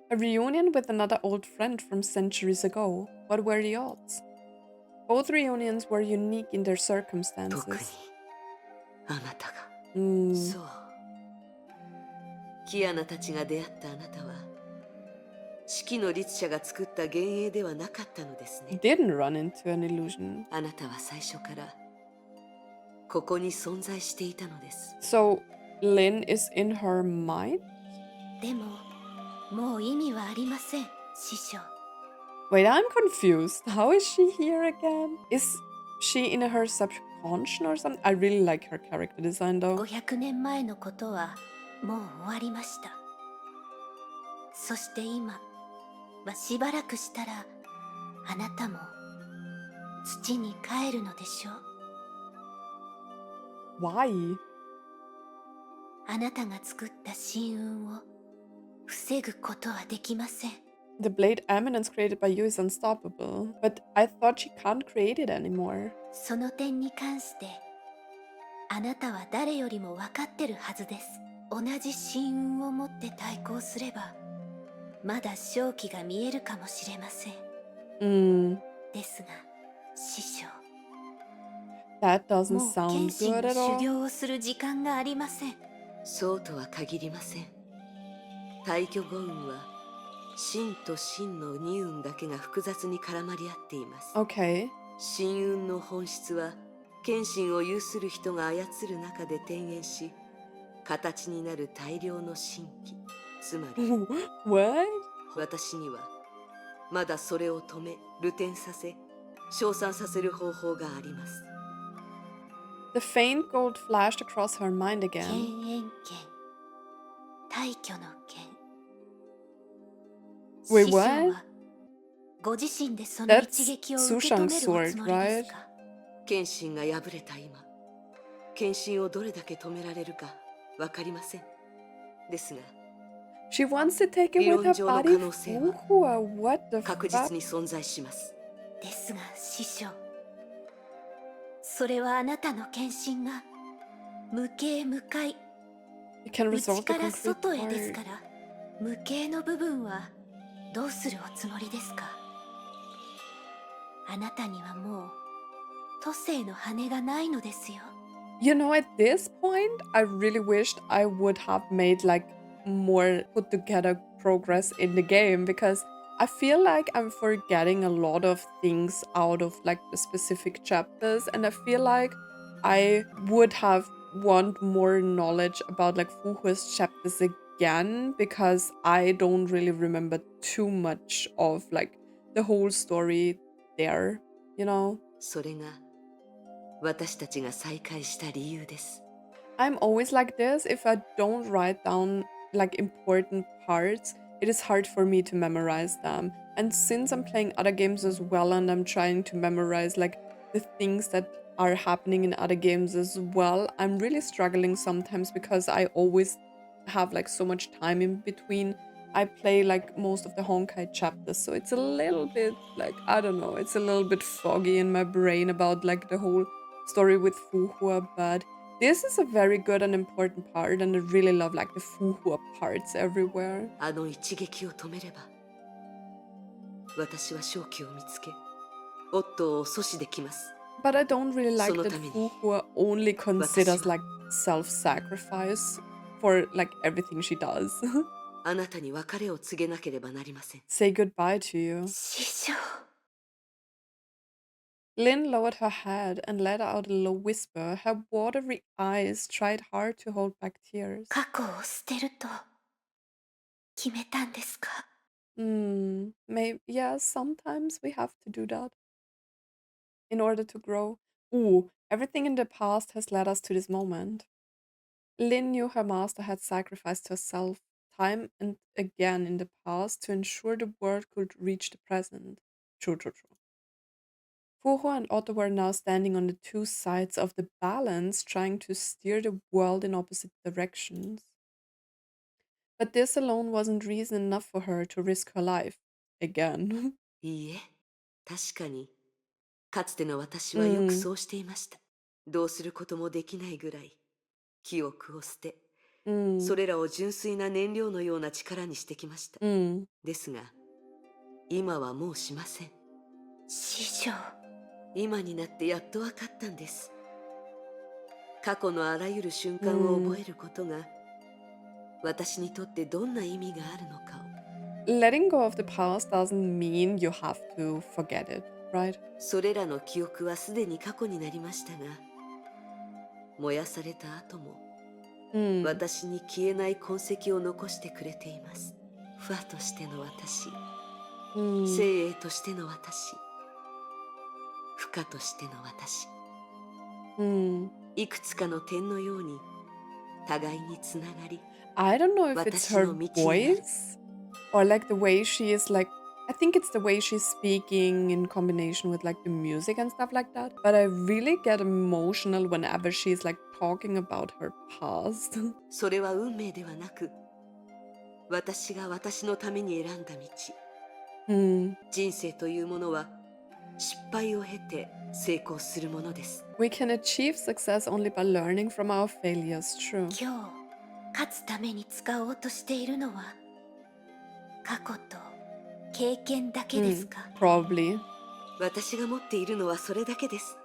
A reunion with another old friend from centuries ago. What were the odds? Both reunions were unique in their 特に circumstances. あなたが。 Mm. そう。キアナたちが出会ったあなたは四季の律者が作った幻影ではなかったのですね。 Didn't run into an illusion. あなたは最初からここに存在していたのです。 So, Lin is in her mind? でももう意味はありません、師匠。 Wait, I'm confused. How is she here again? Is she in her subconscious or something? I really like her character design though. 500年前のことはもう終わりました。そして今はしばらくしたらあなたも土に帰るのでしょう。 Why? あなたが作った神運を防ぐことはできません。 The blade eminence created by you is unstoppable. But I thought she can't create it anymore. その点に関してあなたは誰よりも分かってるはずです。同じ神運を持って対抗すればまだ勝機が見えるかもしれません。ですが師匠、 That doesn't もう剣 sound 心 good の at 修 all. 行をする時間がありません。そうとは限りません。大巨五運は真と真の二運だけが複雑に絡まり合っています。 Okay. 真運の本質は剣心を有する人が操る中で転現し形になる大量の神器、つまり What? 私にはまだそれを止め、流転させ、称賛させる方法があります。 The faint gold flashed across her mind 剣 again. 炎剣、大巨の剣。 Wait, 師匠 what? はご自身でその That's 一撃を受け止めるお Sushang's つも sword, りです right? か。剣心が破れた今、剣心をどれだけ止められるかわかりません。ですが、 She wants to take it with her body. Fu Hua, what the 確 fuck? 実に存在します。ですが師匠、それはあなたの献身が無形無界、 You can 内 resolve か the ら concrete 外へです part. から、無形の部分はどうするおつもりですか。あなたにはもう都政の羽がないのですよ。 You know, at this point, I really wished I would have made like more put together progress in the game because I feel like I'm forgetting a lot of things out of like the specific chapters, and I feel like I would have want more knowledge about like Fu Hua's chapters again because I don't really remember too much of like the whole story there, you know? それが私たちが再会した理由です。 I'm always like this. If I don't write down like important parts, it is hard for me to memorize them. And since I'm playing other games as well and I'm trying to memorize like the things that are happening in other games as well, I'm really struggling sometimes because I always have like so much time in between. I play like most of the Honkai chapters, so it's a little bit like, I don't know, it's a little bit foggy in my brain about like the whole story with Fu Hua, but this is a very good and important part, and I really love like the Fu Hua parts everywhere. あの一撃を止めれば、私は勝機を見つけ、オットーを阻止できます。 But I don't really like その that ために、 Fu Hua only 私 considers は like self-sacrifice for like everything she does. あなたに別れを告げなければなりません。 Say goodbye to you. 師匠。 Lynn lowered her head and let out a low whisper. Her watery eyes tried hard to hold back tears. 過去を捨てると決めたんですか？ Maybe, yeah, sometimes we have to do that in order to grow. Ooh, everything in the past has led us to this moment. Lynn knew her master had sacrificed herself time and again in the past to ensure the world could reach the present. True, true, true. Fuho and Otto were now standing on the two sides of the balance, trying to steer the world in opposite directions. But this alone wasn't reason enough for her to risk her life. Again. いいえ、確かに、かつての私はよくそうしていました。どうすることもできないぐらい、記憶を捨て、それらを純粋な燃料のような力にしてきました。ですが、今はもうしません。師匠。今になってやっとわかったんです。過去のあらゆる瞬間を覚えることが、私にとってどんな意味があるのかを。Letting go of the past doesn't mean you have to forget it, right? それらの記憶はすでに過去になりましたが、燃やされた後も、私に消えない痕跡を残してくれています。ファとしての私、精鋭としての私、フカとしての私、いくつかの点のように互いにつながり、 I don't know if it's her voice or like the way she is like, I think it's the way she's speaking in combination with like the music and stuff like that. But I really get emotional whenever she's like talking about her past. それは運命ではなく、私が私のために選んだ道。人生というものは失敗を経て成功するものです。 We can achieve success only by learning from our failures, true. 今日勝つために使おうとしているのは過去と経験だけですか？ Probably. 私が持っているのはそれだけです。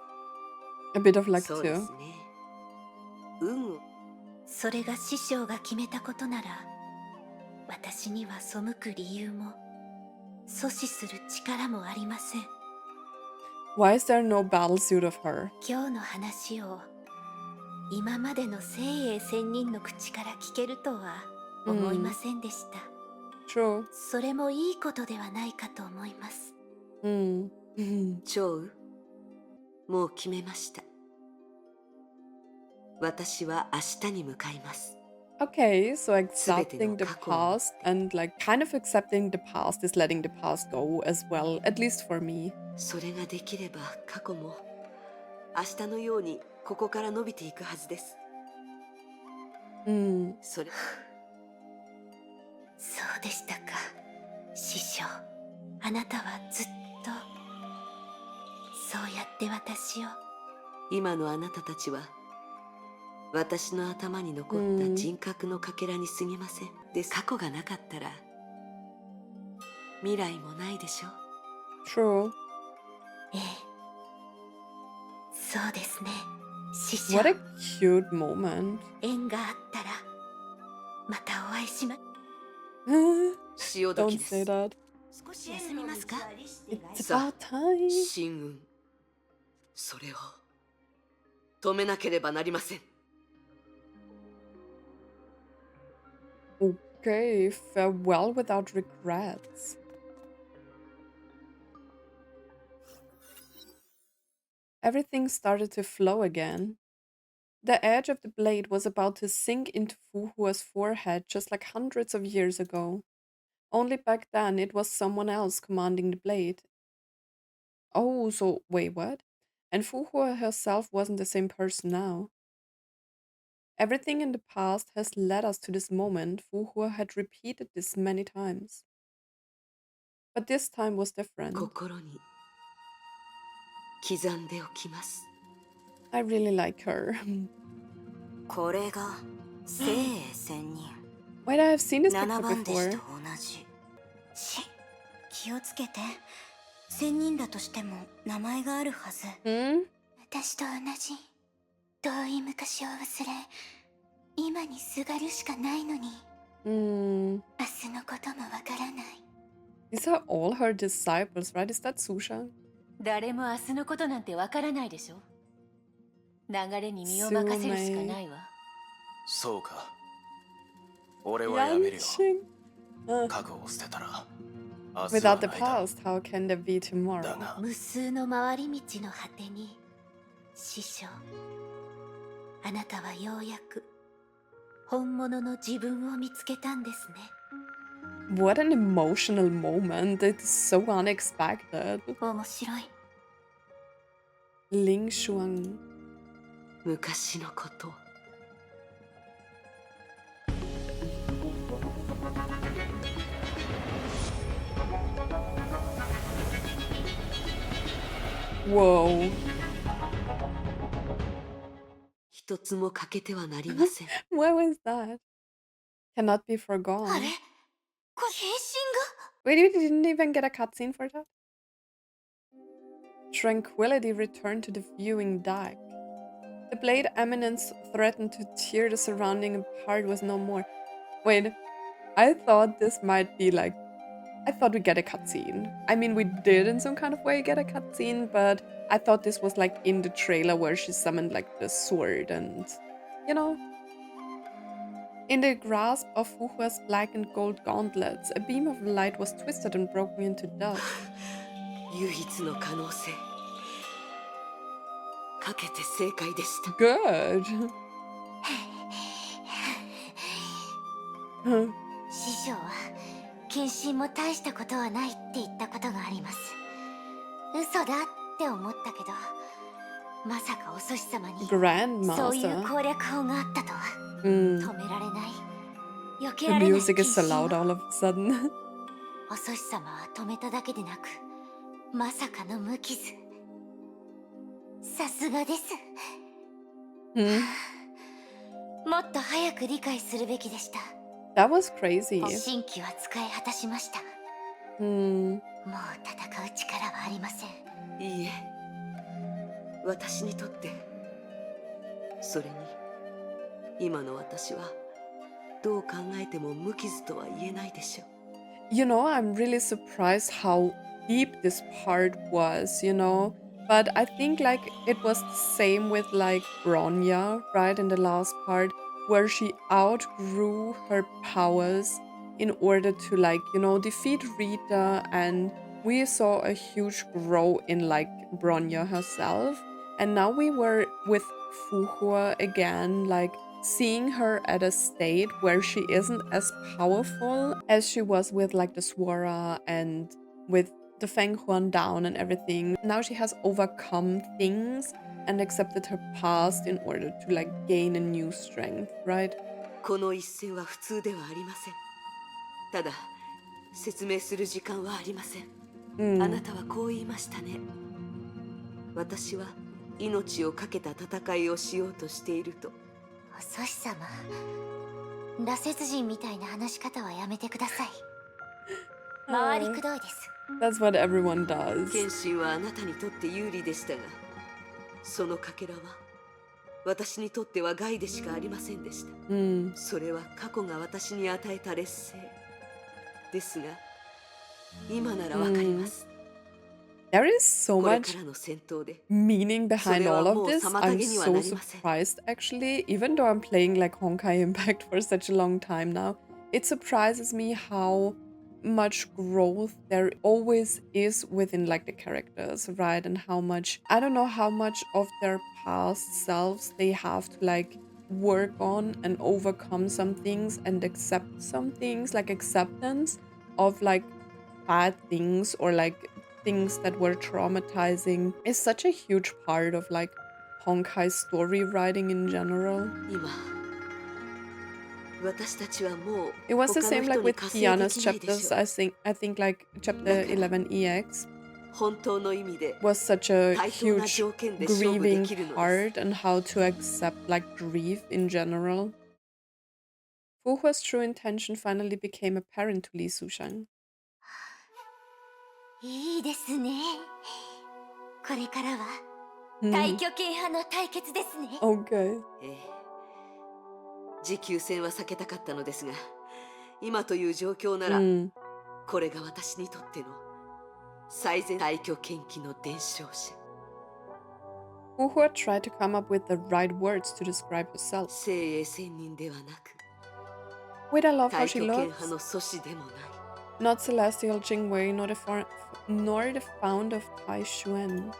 A bit of luck そうです too. ね。運を。それが師匠が決めたことなら、私には背く理由も阻止する力もありません。 Why is there no battlesuit of her? 今日の話を今までの精鋭仙人の口から聞けるとは思いませんでした。 True. それもいいことではないかと思います。 蝶、もう決めました。私は明日に向かいます。 Okay, so accepting the past and like kind of accepting the past is letting the past go as well, at least for me. それができれば過去も明日のようにここから伸びていくはずです。それ。そうでしたか、師匠。あなたはずっとそうやって私を。今のあなたたちは私の頭に残った人格のかけらに過ぎません。で、過去がなかったら未来もないでしょ。 True. ええ、そうですね、師匠。 What a cute moment. 縁があったらまたお会いしま。潮時 Don't です。 say that. 少し休みますか？ It's さ about time. 神運、それを止めなければなりません。 Okay, farewell without regrets. Everything started to flow again. The edge of the blade was about to sink into Fu Hua's forehead just like hundreds of years ago. Only back then it was someone else commanding the blade. Oh, so wait, what? And Fu Hua herself wasn't the same person now. Everything in the past has led us to this moment. Fu Hua had repeated this many times. But this time was different. 心に刻んでおきます。 I really like her. これが聖英仙人。 Wait, I have seen this 7 picture 番弟子 before. と同じ。気をつけて。仙人だとしても名前があるはず。私と同じ。遠い昔を忘れ、今にすがるしかないのに。明日のこともわからない。 These are all her disciples, right? Is that Sushang? 誰も明日のことなんてわからないでしょ。流れに身を任せるしかないわ。そうか。俺はやめるよ。 Yanqing. 覚悟を捨てたら。 Without the past, how can there be tomorrow? 無数の回り道の果てに、師匠、あなたはようやく本物の自分を見つけたんですね。 What an emotional moment. It's so unexpected. 面白い。 Ling Shuang. 昔のこと。 Whoa. 一つも欠けてはなりません。 What was that? Cannot be forgone. あれ？これ変身が？ Wait, you didn't even get a cutscene for that? Tranquility returned to the viewing deck. The blade eminence threatened to tear the surrounding apart with no more. Wait, I thought this might be like... I thought we'd get a cutscene. I mean, we did in some kind of way get a cutscene, but I thought this was like in the trailer where she summoned like the sword and... You know? In the grasp of Fu Hua's black and gold gauntlets, a beam of light was twisted and broken into dust. 唯一の可能性。かけて正解でした。 Good. 師匠は献身も大したことはないって言ったことがあります。嘘だって思ったけど、まさかお祖師様にそういう攻略法があったとは。止められない。避けられない。 The music is so loud all of a sudden. お祖師様は止めただけでなく、まさかの無傷。さすがです。もっと早く理解するべきでした。 That was crazy. 神器は使い果たしました。もう戦う力はありません。いいえ、私にとって、それに今の私はどう考えても無傷とは言えないでしょう。 You know, I'm really surprised how deep this part was, you know? But I think like it was the same with like Bronya, right, in the last part, where she outgrew her powers in order to like, you know, defeat Rita, and we saw a huge growth in like Bronya herself. And now we were with Fu Hua again, like seeing her at a state where she isn't as powerful as she was with like the Swara and with the Feng Huan down and everything. Now she has overcome things and accepted her past in order to like gain a new strength, right? この一戦は普通ではありません。ただ説明する時間はありません。あなたはこう言いましたね。私は命を懸けた戦いをしようとしていると。お祖師様、羅刹人みたいな話し方はやめてください。回りくどいです。 That's what everyone does. 剣心はあなたにとって有利でしたが、そのかけらは私にとっては害でしかありませんでした。それは過去が私に与えた劣勢ですが、今ならわかります。 There is so much meaning behind all of this. I'm so surprised actually, even though I'm playing like Honkai Impact for such a long time now. It surprises me how much growth there always is within like the characters, right? And how much, I don't know how much of their past selves they have to like work on and overcome some things and accept some things, like acceptance of like bad things or like things that were traumatizing is such a huge part of like Honkai story writing in general. 今 It was the same like with Kiana's chapters. I think like chapter 11 EX was such a huge grieving part and how to accept like grief in general. Fu Hua's true intention finally became apparent to Li Sushang. いいですね。これからは太極拳派の対決ですね。Okay. 持久戦は避けたかったのですが、今という状況なら、これが私にとっての最善太極拳技の伝承者。Fu Hua tried to come up with the right words to describe herself. 精鋭仙人ではなく、 Wait, I love how 太 she 極拳 looks. 派の祖師でもない。 Not celestial Jingwei, nor the fount of Tai Xuan.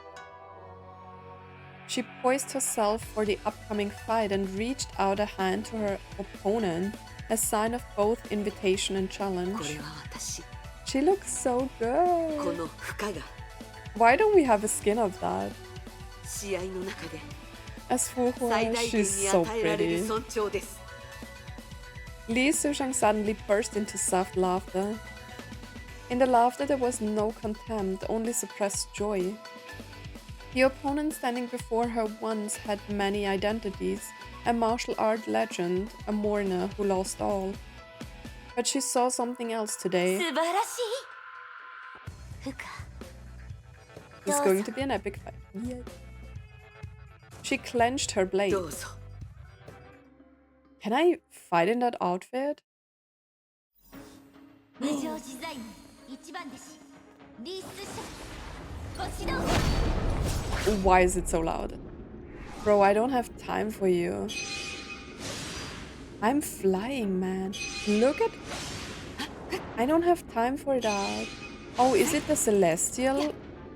She poised herself for the upcoming fight and reached out a hand to her opponent, a sign of both invitation and こ challenge. れは私。 She looks so こ good. の負荷が Why don't we have a skin of that? 試合の中で As Fu Hua, 最大限 she's に so 与えられる pretty. 尊重です。 Li Sushang suddenly burst into soft laughter. In the laughter there was no contempt, only suppressed joy. The opponent standing before her once had many identities, a martial art legend, a mourner who lost all. But she saw something else today. 素晴らしい。ふか。 It's going to be an epic fight. Yay. She clenched her blade. どうぞ。 Can I fight in that outfit? 無常自在一番弟子リース社ご指導。 Why is it so loud? Bro, I don't have time for you. I'm flying, man. Look at... I don't have time for that. Oh, is it the celestial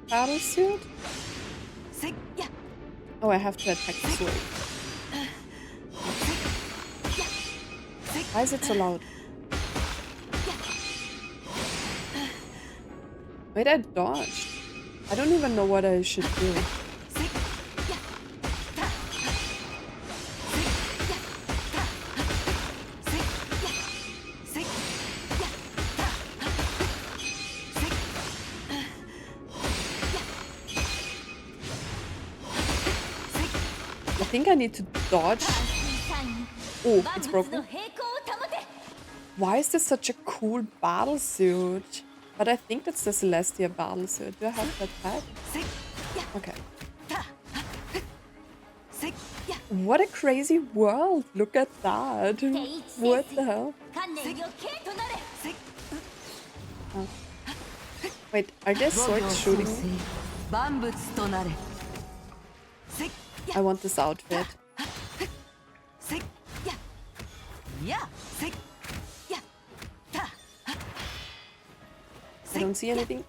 battlesuit? Oh, I have to attack the sword. Why is it so loud? Wait, I dodged. I don't even know what I should do. I think I need to dodge. Oh, it's broken. Why is this such a cool battlesuit? But I think that's the Celestia battlesuit. Do I have to attack? Okay. What a crazy world! Look at that! What the hell? Oh. Wait, are there swords shooting me? I want this outfit. I don't see anything.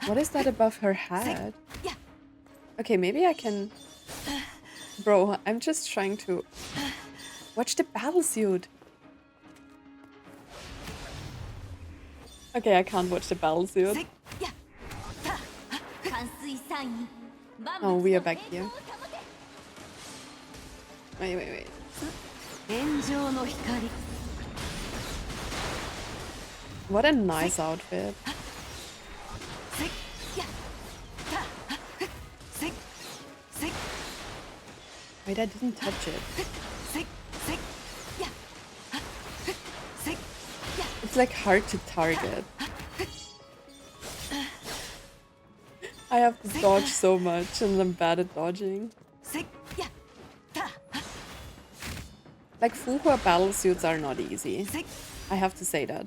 What is that above her head? Okay, maybe I can... Bro, I'm just trying to... Watch the battlesuit! Okay, I can't watch the battlesuit. Oh, we are back here. Wait. What a nice outfit. Wait, I didn't touch it. It's like hard to target. I have to dodge so much and I'm bad at dodging. Like Fu Hua battlesuits are not easy. I have to say that.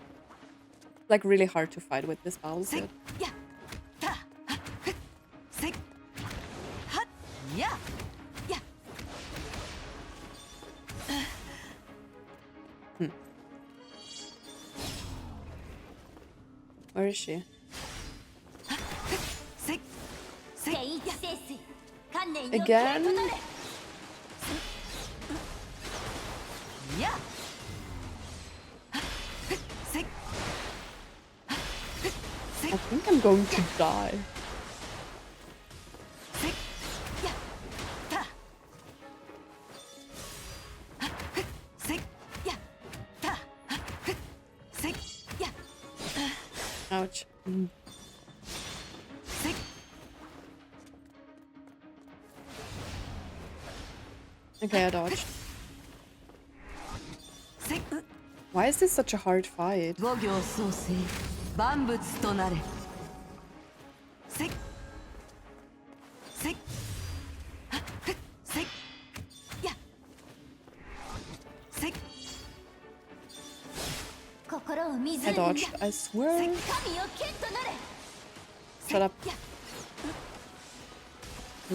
Like really hard to fight with this battlesuit. Where is she? Again? I I think I'm going to die. Ouch. Okay, I dodged. Why is this such a hard fight? I dodged, I swear. Shut up.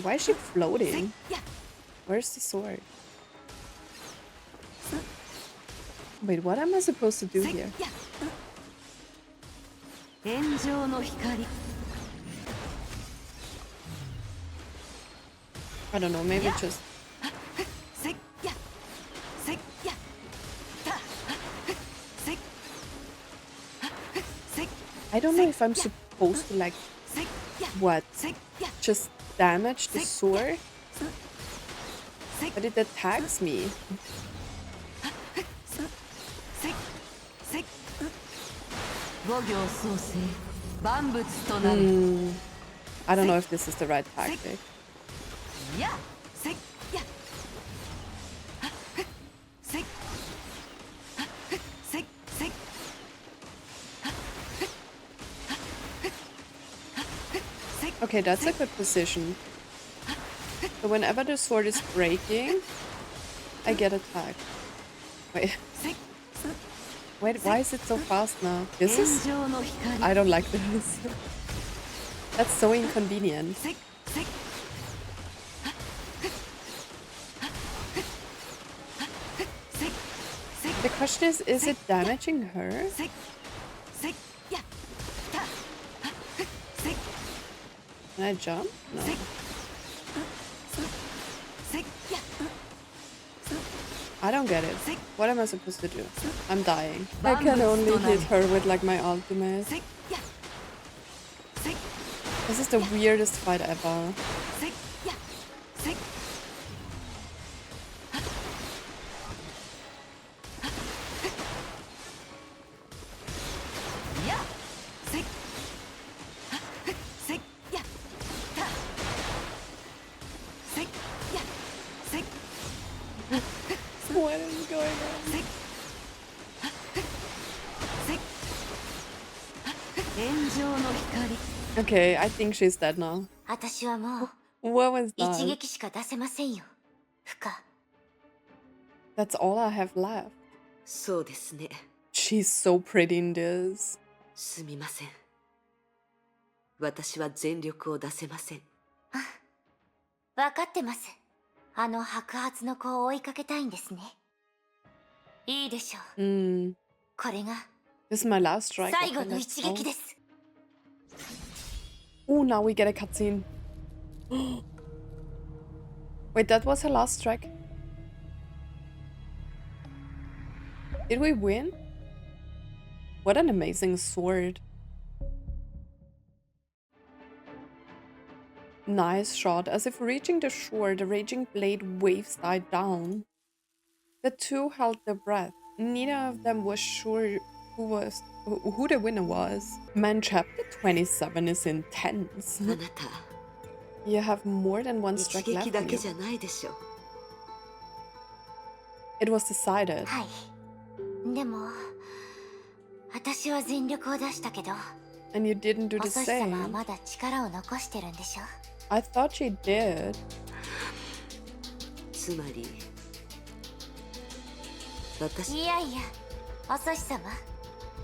Why is she floating? Where's the sword? Wait, what am I supposed to do here? I don't know, maybe just... I don't know if I'm supposed to, like, what? Just damage the sword? But it attacks me. I don't know if this is the right tactic. Okay, that's a good position. So whenever the sword is breaking, I get attacked. Wait. Wait, why is it so fast now? This is... I don't like this. That's so inconvenient. The question is it damaging her? Can I jump? No. I don't get it. What am I supposed to do? I'm dying. I can only hit her with like my ultimate. This is the weirdest fight ever. What is going on? Okay, I think she's dead now. What was that? That's all I have left. She's so pretty in this. すみません。私は全力を出せません。わかってます。あの白髪の子を追いかけたいんですね。いいでしょう。これが This is my last strike. 最後の一撃です。Oh, now we get a cutscene. Wait, that was her last strike? Did we win? What an amazing sword. Nice shot. As if reaching the shore, the raging blade waves died down. The two held their breath. Neither of them was sure who the winner was. Man, chapter 27 is intense. You have more than one strike left in you. It was decided. でも、私は全力を出したけど、 And you didn't do the おそし様は same. まだ力を残してるんでしょ I thought she did. つまり、私。いやいや、おそし様。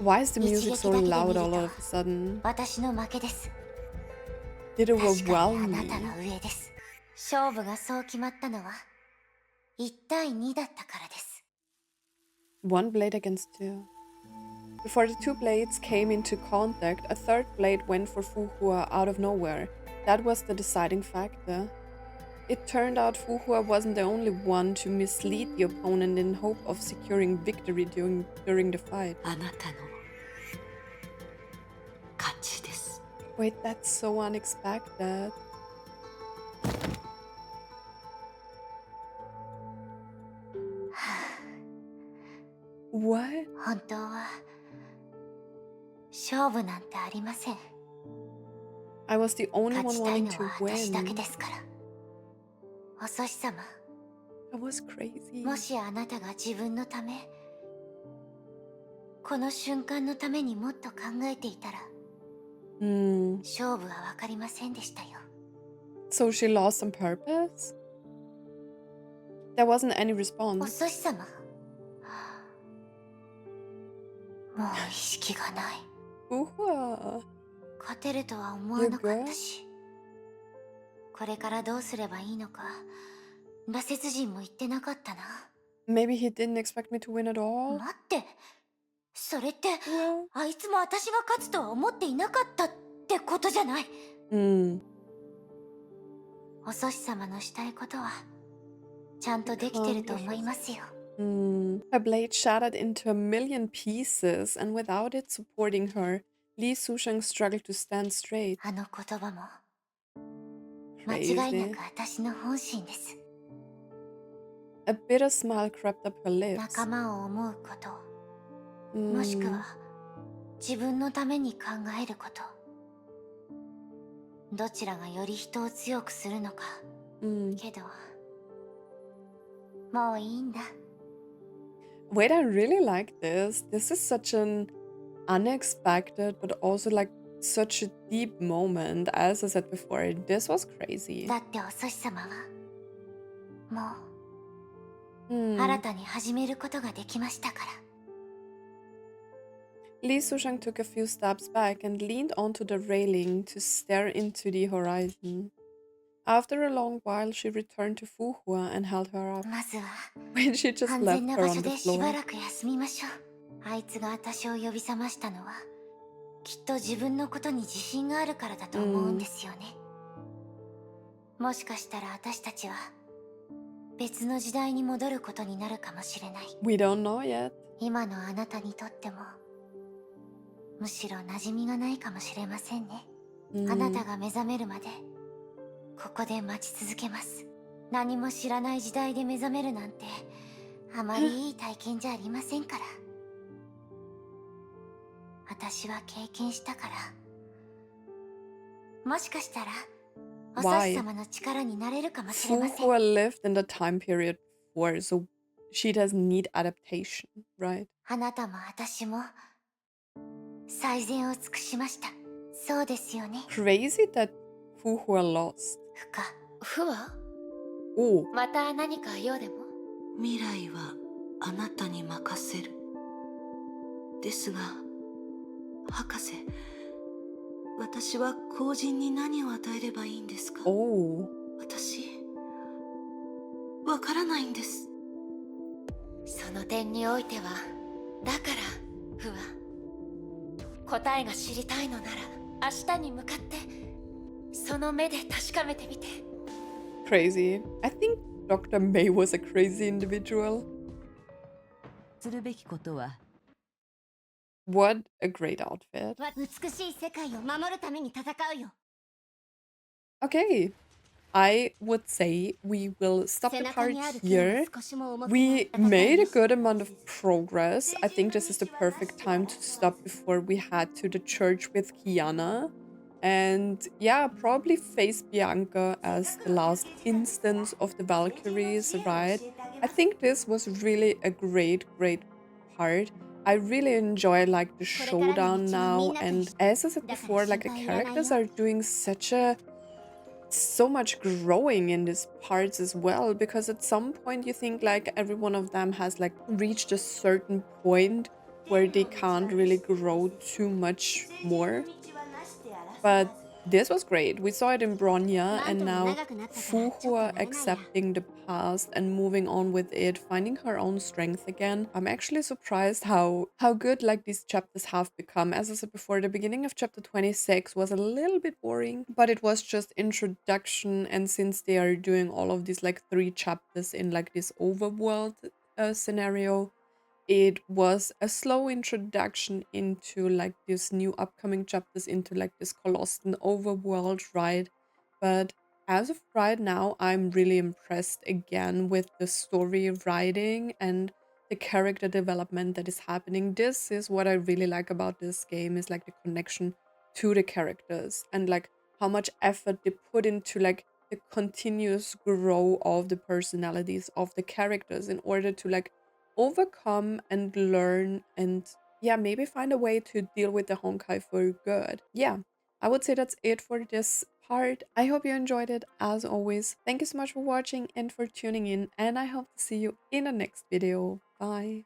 Why is the music so loud all of a sudden? 私の負けです。 Did it 確かに overwhelm あなた me? の上です。勝負がそう決まったのは、1対2だったからです。 One blade against two. Before the two blades came into contact, a third blade went for Fu Hua out of nowhere. That was the deciding factor. It turned out Fu Hua wasn't the only one to mislead the opponent in hope of securing victory during the fight. あなたの勝ちです。Wait, that's so unexpected. What? 本当は勝負なんてありません。 I was the only 勝 one ちたい wanting の to は私だけ win. ですから。お祖師様、 That was crazy. もしあなたが自分のため、この瞬間のためにもっと考えていたら、勝負は分かりませんでしたよ。 So she lost on purpose? There wasn't any お response. 祖師様、もう意識がない。 Hua. 勝てるとは思わなかったし、これからどうすればいいのか羅刹人も言ってなかったな。 Maybe he didn't expect me to win at all? 待って、それって Well. あいつも私が勝つとは思っていなかったってことじゃない。 お祖師様のしたいことはちゃんとできてると思いますよ。 Her blade shattered into a million pieces, and without it supporting her, Sushang struggled to stand straight. あの言葉も間違いな Crazy. く私の本心です。 A bitter smile crept up her lips. 仲間を思うこと、もしくは自分のために考えること、どちらがより人を強くするのか。けどもういいんだ。 Wait, I really like this. This is such an unexpected, but also like such a deep moment. As I said before, this was crazy. だってお祖師様はもう新たに始めることができましたから。 Sushang took a few steps back and leaned onto the railing to stare into the horizon. After a long while, she returned to Fu Hua and held her up. まずは When she just 安 left 全な her 場 on 所 the でしば floor. らく休みましょう。あいつが私を呼び覚ましたのはきっと自分のことに自信があるからだと思うんですよね。もしかしたら私たちは別の時代に戻ることになるかもしれない。 We don't know yet. 今のあなたにとってもむしろ馴染みがないかもしれませんね。あなたが目覚めるまでここで待ち続けます。何も知らない時代で目覚めるなんてあまりいい体験じゃありませんから。私は経験したから、もしかしたらお祖師様の力になれるかもしれ Fu ません。 Hua lived in the time period before, so she doesn't need adaptation, right? あなたも私も最善を尽くしました。そうですよね。 Crazy that Fu Hua lost. ふか、ふわ Oh, また何か用でも？未来はあなたに任せる。ですが、博士、私は後人に何を与えればいいんですか？ oh. 私、わからないんです。その点においては、だからふわ、答えが知りたいのなら明日に向かってその目で確かめてみて。 Crazy. I think Dr. May was a crazy individual. するべきことは What a great outfit. 美しい世界を守るために戦うよ。 Okay, I would say we will stop the part here. We made a good amount of progress. I think this is the perfect time to stop before we head to the church with Kiana. And yeah, probably face Bianca as the last instance of the Valkyries, right? I think this was really a great part. I really enjoy like the showdown now, and as I said before, like the characters are doing so much growing in these parts as well, because at some point you think like every one of them has like reached a certain point where they can't really grow too much more. But this was great. We saw it in Bronya, and now Fu Hua accepting the past and moving on with it, finding her own strength again. I'm actually surprised how good like these chapters have become. As I said before, the beginning of chapter 26 was a little bit boring, but it was just introduction, and since they are doing all of these like 3 chapters in like this overworld scenario, it was a slow introduction into like this new upcoming chapters, into like this Colossal overworld, right? But as of right now, I'm really impressed again with the story writing and the character development that is happening. This is what I really like about this game, is like the connection to the characters and like how much effort they put into like the continuous grow of the personalities of the characters in order to like overcome and learn and yeah, maybe find a way to deal with the Honkai for good. Yeah, I would say that's it for this part. I hope you enjoyed it as always. Thank you so much for watching and for tuning in, and I hope to see you in the next video. Bye.